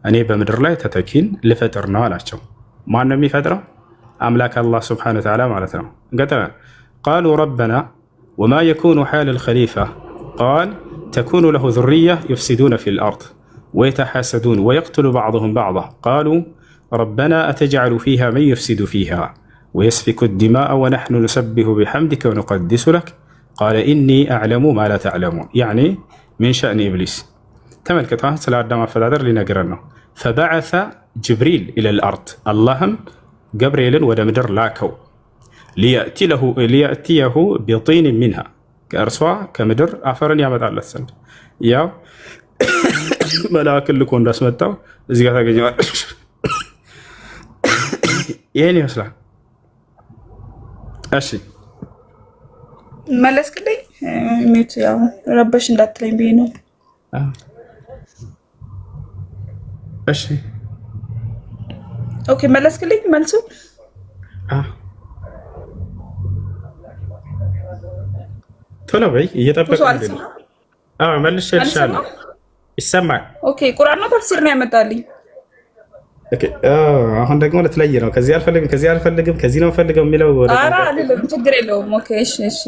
እኔ በምድር ላይ ተተኪን ልፈጥር ነው አላቸው። ማን ነው የሚፈጥረው? አምላክ አላህ ስብሓነ ወተዓላ ማለት ነው። እንቀጥላ ቃሉ ረበና ወማ የኩኑ ሓለል ኸሊፋ ቃል ተኩኑ ለሁ ዙርያ ዩፍሲዱነ ፊል አርድ ወየተሓሰዱን ወየቅትሉ ባዕዱሁም ባዕዳ ቃሉ ربنا أتجعل فيها من يفسد فيها ويسفك الدماء ونحن نسبح بحمدك ونقدس لك قال إني أعلم ما لا تعلمون يعني من شأن إبليس تملكتها سلا عدام فدادر لنقرنا فبعث جبريل إلى الأرض اللهم جبريل ودمدر لاكو ليأتيه بطين منها كأرسوا كمدر أفرن يا مدى السند يا መልአክን ልኮ እንዳስመጣው እዚህ ጋር ታገኘዋለሽ። ይሄን ይመስላል። እሺ መለስክልኝ። ሚት ያው ረበሽ እንዳትለኝ ብዬ ነው። እሺ ኦኬ መለስክልኝ መልሱ። ቶሎ በይ እየጠበቅን ነው። መልሼልሻለሁ። ይሰማል? ኦኬ ቁርአን ነው ተፍሲር ነው ያመጣልኝ። ኦኬ አሁን ደግሞ ልትለይ ነው። ከዚህ አልፈልግም፣ ከዚህ አልፈልግም፣ ከዚህ ነው ፈልገው የሚለው ኧረ አይደለም፣ ችግር የለውም። ኦኬ እሺ እሺ።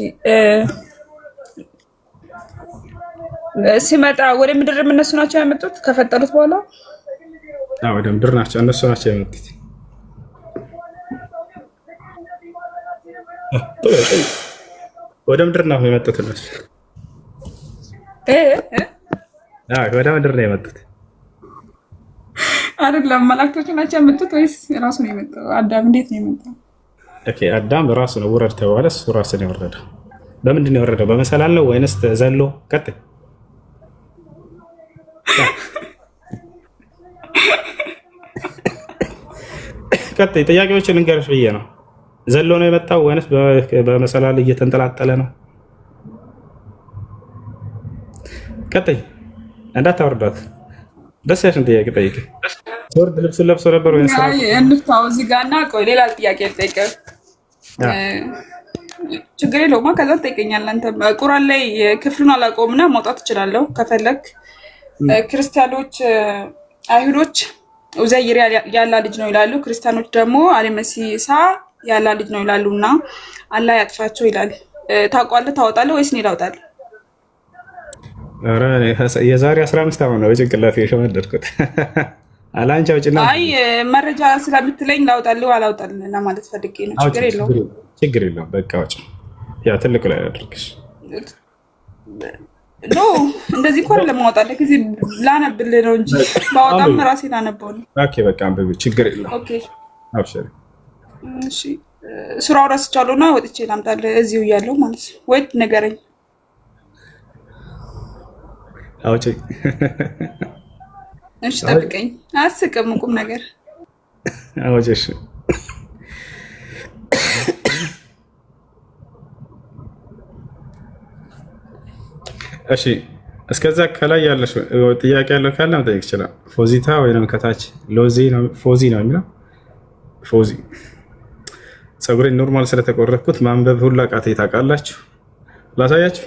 ሲመጣ ወደ ምድር እነሱ ናቸው ያመጡት ከፈጠሩት በኋላ? ወደ ምድር ናቸው እነሱ ናቸው ያመጡት። ወደ ምድር ነው የመጡት እነሱ። ወደ ምድር ነው የመጡት አይደለም። መላእክቶች ናቸው ያመጡት ወይስ ራሱ ነው የመጣው? አዳም እንዴት ነው የመጣው? ኦኬ አዳም ራሱ ነው ውረድ ተባለ። እሱ ራሱ ነው የወረደው። በምንድን ነው የወረደው? በመሰላል ነው ወይንስ ዘሎ? ቀጥል ቀጥል። ጥያቄዎችን ልንገርሽ ብዬ ነው። ዘሎ ነው የመጣው ወይንስ በመሰላል እየተንጠላጠለ ነው? ቀጥይ፣ እንዳታወርዷት። ደስ ያሽን ጥያቄ ጠይቅ። ወርድ ልብሱን ለብሶ ነበር ወይ? እንፍታው እዚህ ጋር እና ቆይ ሌላ ጥያቄ ልጠይቅህ። ችግር የለውም። ከዛ ትጠይቀኛለህ አንተ። ቁርአን ላይ ክፍሉን አላውቀውምና ማውጣት እችላለሁ ከፈለግ። ክርስቲያኖች አይሁዶች ኡዘይር ያላ ልጅ ነው ይላሉ። ክርስቲያኖች ደግሞ አልመሲሳ ያላ ልጅ ነው ይላሉ። እና አላህ ያጥፋቸው ይላል። ታውቃለህ? ታወጣለህ ወይስ እኔ ላውጣለህ? የዛሬ 15 ዓመት ነው በጭንቅላቴ የሸመደድኩት። አላንቻ ውጭና አይ መረጃ ስለምትለኝ ላውጣልህ አላውጣልህ ለማለት ፈልጌ ነው። ችግር የለውም፣ ችግር የለውም። በቃ ወጭ ያ ትልቁ ላይ አድርግሽ ኖ እንደዚህ እንኳን ለማውጣልህ ጊዜ ላነብልህ ነው እንጂ ባወጣም ራሴ ላነበው ነው። ኦኬ በቃ አንብቢ፣ ችግር የለውም። ኦኬ አብሽሪ። እሺ ሱራው ረስቻለሁና ወጥቼ ላምጣልህ እዚሁ እያለሁ ማለት ነው። ወይ ንገረኝ። አውጪ። እሺ ጠብቀኝ። አስቅም ቁም ነገር አውጪሽ። እሺ እስከዛ ከላይ ያለሽ ጥያቄ ያለው ካለ መጠየቅ ይችላል። ፎዚታ ወይንም ከታች ሎዚ ነው ፎዚ ነው የሚለው ፎዚ። ፀጉሬን ኖርማል ስለተቆረጥኩት ማንበብ ሁላ ቃተኝ ታውቃላችሁ። ላሳያችሁ።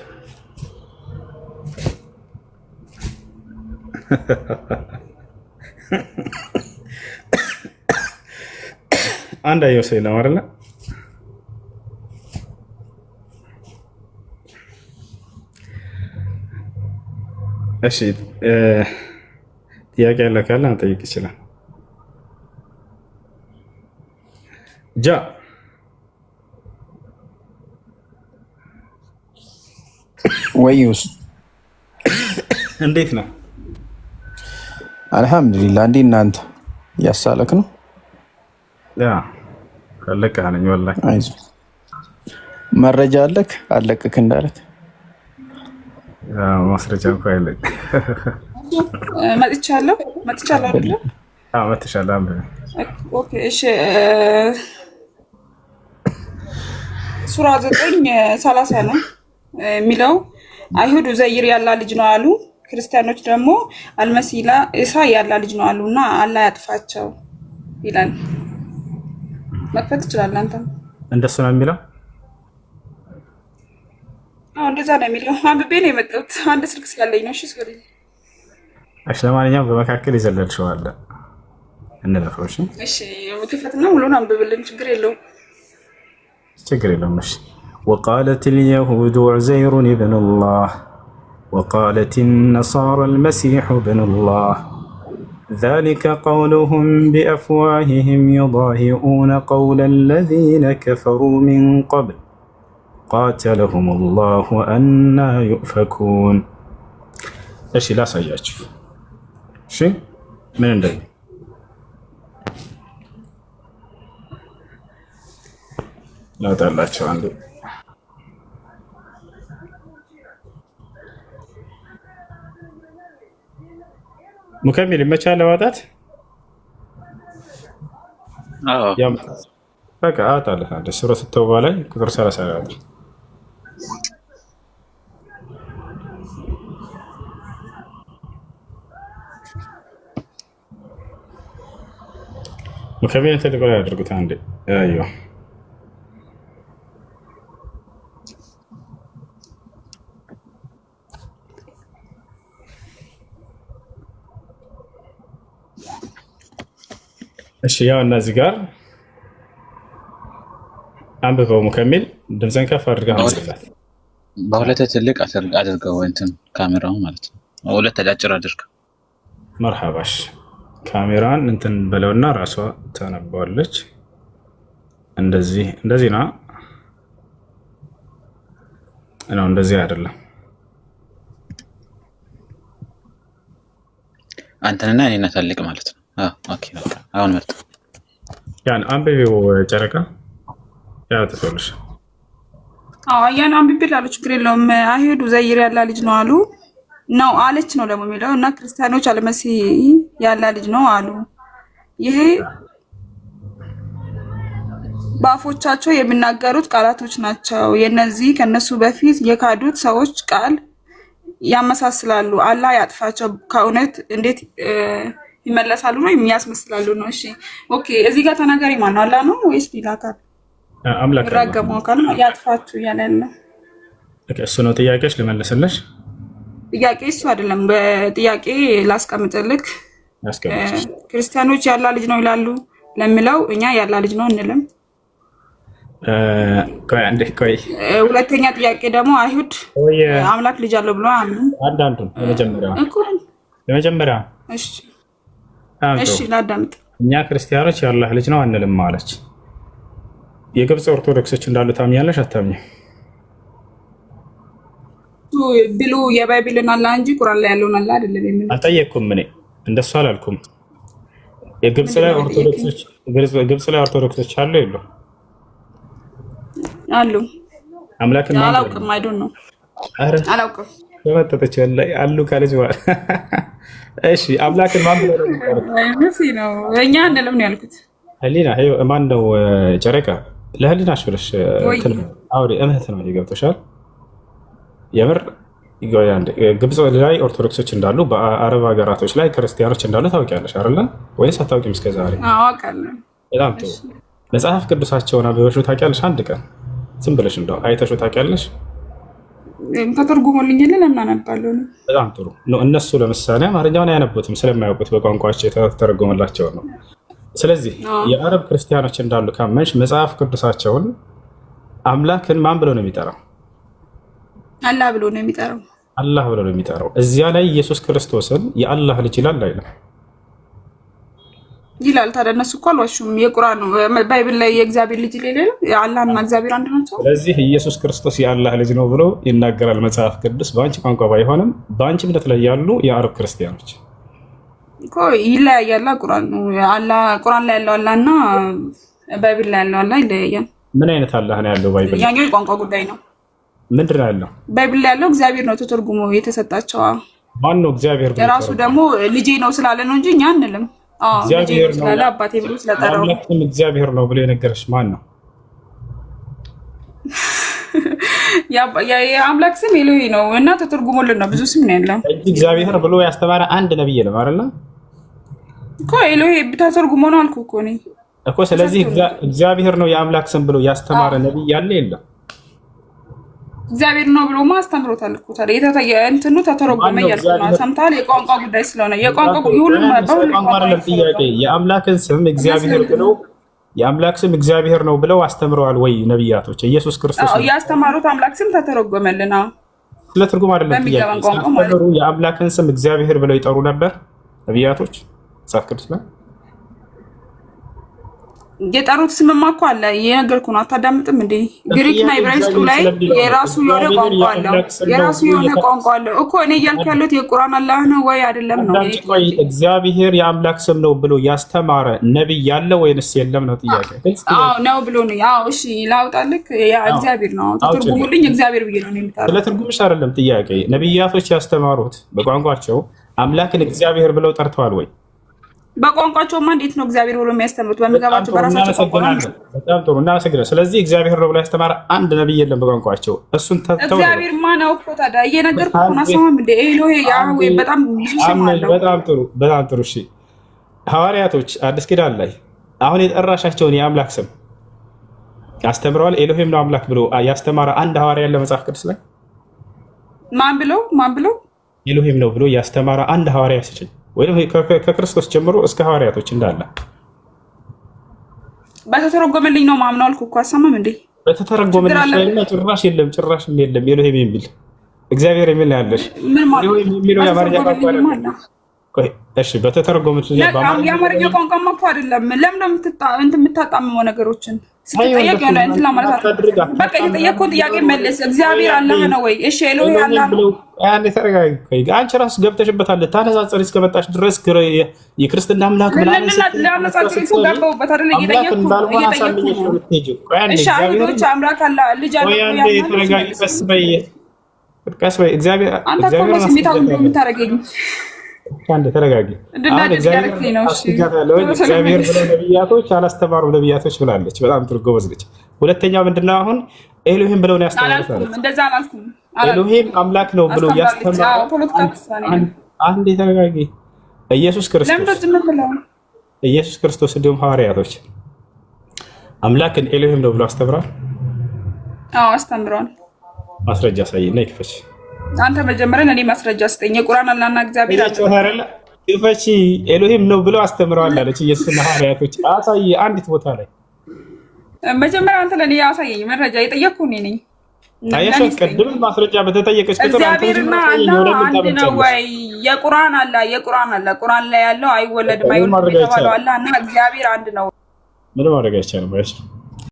አንድ አየው ሰው የለም አይደለ? እሺ ጥያቄ ያለው ካለ መጠየቅ ይችላል። ጃ ወይስ እንዴት ነው? አልሐምዱሊላህ። እንዴ እናንተ እያሳለክ ነው? ያ አለቀ አለኝ ወላሂ። አይዞህ መረጃ አለክ አለቅክ እንዳለት ማስረጃ እንኳን የለኝ። መጥቻለሁ አይደል? አዎ መጥቻለሁ። ኦኬ እሺ። ሱራ 9:30 ነው የሚለው አይሁድ ኡዘይር ያላ ልጅ ነው አሉ። ክርስቲያኖች ደግሞ አልመሲላ ኢሳ ያላ ልጅ ነው አሉና አላህ ያጥፋቸው ይላል። መክፈት ትችላለህ አንተ። እንደሱ ነው የሚለው? አዎ እንደዛ ነው የሚለው። አንብቤ ነው የመጣሁት። አንድ ስልክ ስላለኝ ነው። እሺ ሶሪ። እሺ ለማንኛውም በመካከል ይዘለልሽዋል እንለፈው። እሺ እሺ ክፈትና ሙሉን አንብብልን። ችግር የለውም፣ ችግር የለውም። እሺ وقالت اليهود عزير ابن الله وقالت النصارى المسيح ابن الله ذلك قولهم بأفواههم يضاهئون قول الذين كفروا من قبل قاتلهم الله أنا يؤفكون. እሺ ላሳያችሁ። እሺ ምን እንደዚህ ላውጣላችሁ አንዱ ሙከሚል ይመቻል ለማውጣት? አዎ በቃ አውጣለህ። አንድ ሱረቱ ተውባ ላይ ቁጥር 30 ላይ አውጣ። ሙከሚል ተልቆ ላይ አድርጉት አንዴ። አይዮ እሺ ያው እነዚህ ጋር አንብበው። ሙከሚል ድምፅን ከፍ አድርገህ አንብብላት። በሁለት ትልቅ አድርገው እንትን ካሜራው ማለት ነው። ሁለት አጭር አድርገው። መርሐባሽ ካሜራን እንትን በለውና ራሷ ታነባዋለች። እንደዚህ ነው ነው እንደዚህ አይደለም። አንተንና እኔና ታልቅ ማለት ነው። ኦኬ በቃ አሁን መጣ። ያን አንብቤው ጨረቃ ያው ተሰልሽ ያን አንብቤል አሉ። ችግር የለውም። አይሁድ ኡዘይር ያላ ልጅ ነው አሉ ነው አለች ነው ደግሞ የሚለው እና ክርስቲያኖች አልመሲህ ያላ ልጅ ነው አሉ። ይሄ በአፎቻቸው የሚናገሩት ቃላቶች ናቸው። የነዚህ ከነሱ በፊት የካዱት ሰዎች ቃል ያመሳስላሉ። አላህ ያጥፋቸው። ከእውነት እንዴት ይመለሳሉ ነው የሚያስመስላሉ ነው። እሺ ኦኬ። እዚህ ጋር ተናጋሪ ማን ነው? አላህ ነው ወይስ ሌላ አካል? አምላክ ረገመው አካል ነው ያጥፋችሁ ያለ ነው። እሱ ነው ጥያቄሽ። ልመልስልሽ። ጥያቄ እሱ አይደለም። በጥያቄ ላስቀምጥልክ። ክርስቲያኖች ያላ ልጅ ነው ይላሉ ለሚለው እኛ ያላ ልጅ ነው እንልም። ቆይ ሁለተኛ ጥያቄ ደግሞ አይሁድ አምላክ ልጅ አለው ብሎ አምኑ። አንዳንዱን የመጀመሪያ እሺ ላዳምጥ። እኛ ክርስቲያኖች የአላህ ልጅ ነው አንልም ማለች። የግብፅ ኦርቶዶክሶች እንዳሉ ታምኛለሽ አታምኚም? ብሉ የባይብልን አላህ እንጂ ቁርአን ላይ ያለውን አላህ አይደለም የሚል አልጠየቅኩም። እኔ እንደሱ አላልኩም። የግብፅ ላይ ኦርቶዶክሶች አሉ የሉ? አሉ። አምላክን አላውቅም። አይ ዶንት ኖ አላውቅም። በመጠጠች ላይ አሉ ካለች በኋላ እሺ አምላክን ማን ብለው ነው? እኛ አንልም ነው ያልኩት። ህሊና ማን ነው? ጨረቃ ለህሊናሽ ብለሽ አውሪ። እምነት ነው ይገብቶሻል። የምር ግብፅ ላይ ኦርቶዶክሶች እንዳሉ በአረብ ሀገራቶች ላይ ክርስቲያኖች እንዳሉ ታውቂያለሽ አይደለ? ወይስ አታውቂም? እስከዛሬ አውቃለሁ። በጣም ጥሩ። መጽሐፍ ቅዱሳቸውን አብበሽው ታውቂያለሽ? አንድ ቀን ዝም ብለሽ እንደው አይተሽው ታውቂያለሽ? ተተርጉሞልኝ ለምን አነባለሁ? በጣም ጥሩ ነው። እነሱ ለምሳሌ አማርኛውን አያነቡትም ስለማያውቁት በቋንቋቸው የተተረጎመላቸው ነው። ስለዚህ የአረብ ክርስቲያኖች እንዳሉ ካመንሽ መጽሐፍ ቅዱሳቸውን አምላክን ማን ብሎ ነው የሚጠራው? አላህ ብሎ ነው የሚጠራው። አላህ ብሎ ነው የሚጠራው። እዚያ ላይ ኢየሱስ ክርስቶስን የአላህ ልጅ ይላል አይደል? ይላል። ታዲያ እነሱ እኮ አልዋሹም። የቁርአን ባይብል ላይ የእግዚአብሔር ልጅ ሌላ አላህና እግዚአብሔር አንድ ናቸው። ስለዚህ ኢየሱስ ክርስቶስ የአላህ ልጅ ነው ብሎ ይናገራል መጽሐፍ ቅዱስ። በአንቺ ቋንቋ ባይሆንም በአንቺ እምነት ላይ ያሉ የአረብ ክርስቲያኖች እኮ ይለያያል። ቁርአን ላይ ያለው አላህና ባይብል ላይ ያለው አላህ ይለያያል። ምን አይነት አላህ ነው ያለው ባይብል? ያኛው የቋንቋ ጉዳይ ነው። ምንድን ነው ያለው? ባይብል ላይ ያለው እግዚአብሔር ነው ተተርጉሞ የተሰጣቸው። ማን ነው እግዚአብሔር? የራሱ ደግሞ ልጄ ነው ስላለ ነው እንጂ እኛ አንልም። እግዚአብሔር ነው ስላለ አባቴ ብሎ ስለጠራው እግዚአብሔር ነው ብሎ የነገረሽ ማን ነው? የአምላክ ስም ኤሎሄ ነው እና ተተርጉሞልን ነው። ብዙ ስም ነው ያለው። እግዚአብሔር ብሎ ያስተማረ አንድ ነብይ የለም አይደል እኮ። ኤሎሄ ተተርጉሞ ነው አልኩ እኮ እኔ እኮ። ስለዚህ እግዚአብሔር ነው የአምላክ ስም ብሎ ያስተማረ ነብይ ያለ የለም። እግዚአብሔር ነው ብሎ ማስተምሮታል እኮ። ታዲያ እንትኑ ተተረጎመ እያልኩ ነው። ሰምተሃል? የቋንቋ ጉዳይ ስለሆነ የቋንቋ ሁሉም አይደለም ጥያቄ። የአምላክን ስም እግዚአብሔር ብሎ የአምላክ ስም እግዚአብሔር ነው ብለው አስተምረዋል ወይ ነብያቶች? ኢየሱስ ክርስቶስ ያስተማሩት አምላክ ስም ተተረጎመልና ስለ ትርጉም አይደለም ጥያቄ። የአምላክን ስም እግዚአብሔር ብለው ይጠሩ ነበር ነብያቶች መጽሐፍ ቅዱስ ላይ የጠሩት ስምማ እኮ አለ። የነገርኩህ ነው። አታዳምጥም እንዴ? ግሪክና ዕብራይስጡ ላይ የራሱ የሆነ ቋንቋ አለው። የራሱ የሆነ ቋንቋ አለው እኮ። እኔ እያልኩ ያለሁት የቁርአን አላህ ነው ወይ አይደለም ነው። እግዚአብሔር የአምላክ ስም ነው ብሎ ያስተማረ ነብይ ያለ ወይንስ የለም ነው ጥያቄ። አዎ ነው ብሎ ነው። አዎ እሺ ላውጣልክ። ያ እግዚአብሔር ነው ተርጉሙልኝ። እግዚአብሔር ብዬ ነው የሚጠራው። ስለ ትርጉምሽ አይደለም ጥያቄ። ነብያቶች ያስተማሩት በቋንቋቸው አምላክን እግዚአብሔር ብለው ጠርተዋል ወይ? በቋንቋቸውማ እንዴት ነው እግዚአብሔር ብሎ የሚያስተምሩት? በሚገባቸው በራሳቸው ቋንቋ። በጣም ጥሩ እናመሰግናለን። ስለዚህ እግዚአብሔር ነው ብሎ ያስተማረ አንድ ነብይ የለም በቋንቋቸው። እሱን ተተው። እግዚአብሔር ማን ነው እኮ ታዲያ? እየነገርኩህ እኮ ነው። አሰማም እንደ ኤሎሄ ያህዌ በጣም ብዙ ስም አለው። በጣም ጥሩ እሺ። ሐዋርያቶች አዲስ ኪዳን ላይ አሁን የጠራሻቸውን የአምላክ ስም ያስተምረዋል። ኤሎሄም ነው አምላክ ብሎ ያስተማረ አንድ ሐዋርያ ያለ መጽሐፍ ቅዱስ ላይ ማን ብሎ ኤሎሄም ነው ብሎ ያስተማረ አንድ ሐዋርያ ሲችል ወይም ከክርስቶስ ጀምሮ እስከ ሐዋርያቶች እንዳለ በተተረጎመልኝ ነው ማምነው አልኩ እኮ። አሰማም እንዴ? በተተረጎመልኝ ላይ ጭራሽ የለም ኤሎሄም የሚል እግዚአብሔር የሚል ያለሽ የሚለው የአማርኛ ቋንቋ አይደለም። እሺ በተተረጎመልኝ የአማርኛ ቋንቋማ እኮ አይደለም። ለምን ነው የምታጣምመው ነገሮችን? ስትጠየቅ የሆነ እንትን ለማለት አትፈልግም። በቃ የተጠየቅኩት ጥያቄ መልስ። እግዚአብሔር አላህ ነው ወይ? እሺ ኤሎሄ አላህ ነው። አንቺ ራስ ገብተሽበታል። ታነጻጸሪ እስከመጣሽ ድረስ የክርስትና አምላክ ምናምን ገባሁበት አይደል? እሺ አይሁዶች አምላክ አለ ልጅ አለ ቀስ በይ። እግዚአብሔር አንተ እኮ ስሜታዊ የምታደርገኝ አንድ ተረጋጊ። እግዚአብሔር ብለው ነቢያቶች አላስተማሩ ነቢያቶች ብላለች። በጣም ጥሩ ጎበዝ ነች። ሁለተኛው ምንድነው? አሁን ኤሎሄም ብለው ነው ያስተማሩት። እንደዛ አላልኩም። ኤሎሄም አምላክ ነው ብለው ያስተማሩ። አንድ ተረጋጊ። ኢየሱስ ክርስቶስ እንዲሁም ሐዋርያቶች አምላክን ኤሎሄም ነው ብለው አስተምረዋል። አዎ አስተምረዋል። ማስረጃ ሳይና ይክፈች። አንተ መጀመሪያ ለኔ ማስረጃ ስጠኝ። የቁርአን አላህና እግዚአብሔር አለ ይፈቺ ኤሎሄም ነው ብለው አስተምረዋል አለች ኢየሱስና ሐዋርያቶች። አሳይ አንዲት ቦታ ላይ መጀመሪያ አንተ ለኔ ያሳየኝ መረጃ የጠየቅኩህ እኔ ነኝ። ታየሽ ቅድም ማስረጃ በተጠየቀች ቁጥር እግዚአብሔርና አላህ አንድ ነው ወይ? የቁርአን አለ ቁርአን ላይ ያለው አይወለድም የተባለው አላህና እግዚአብሔር አንድ ነው። ምን ማድረግ አይቻልም።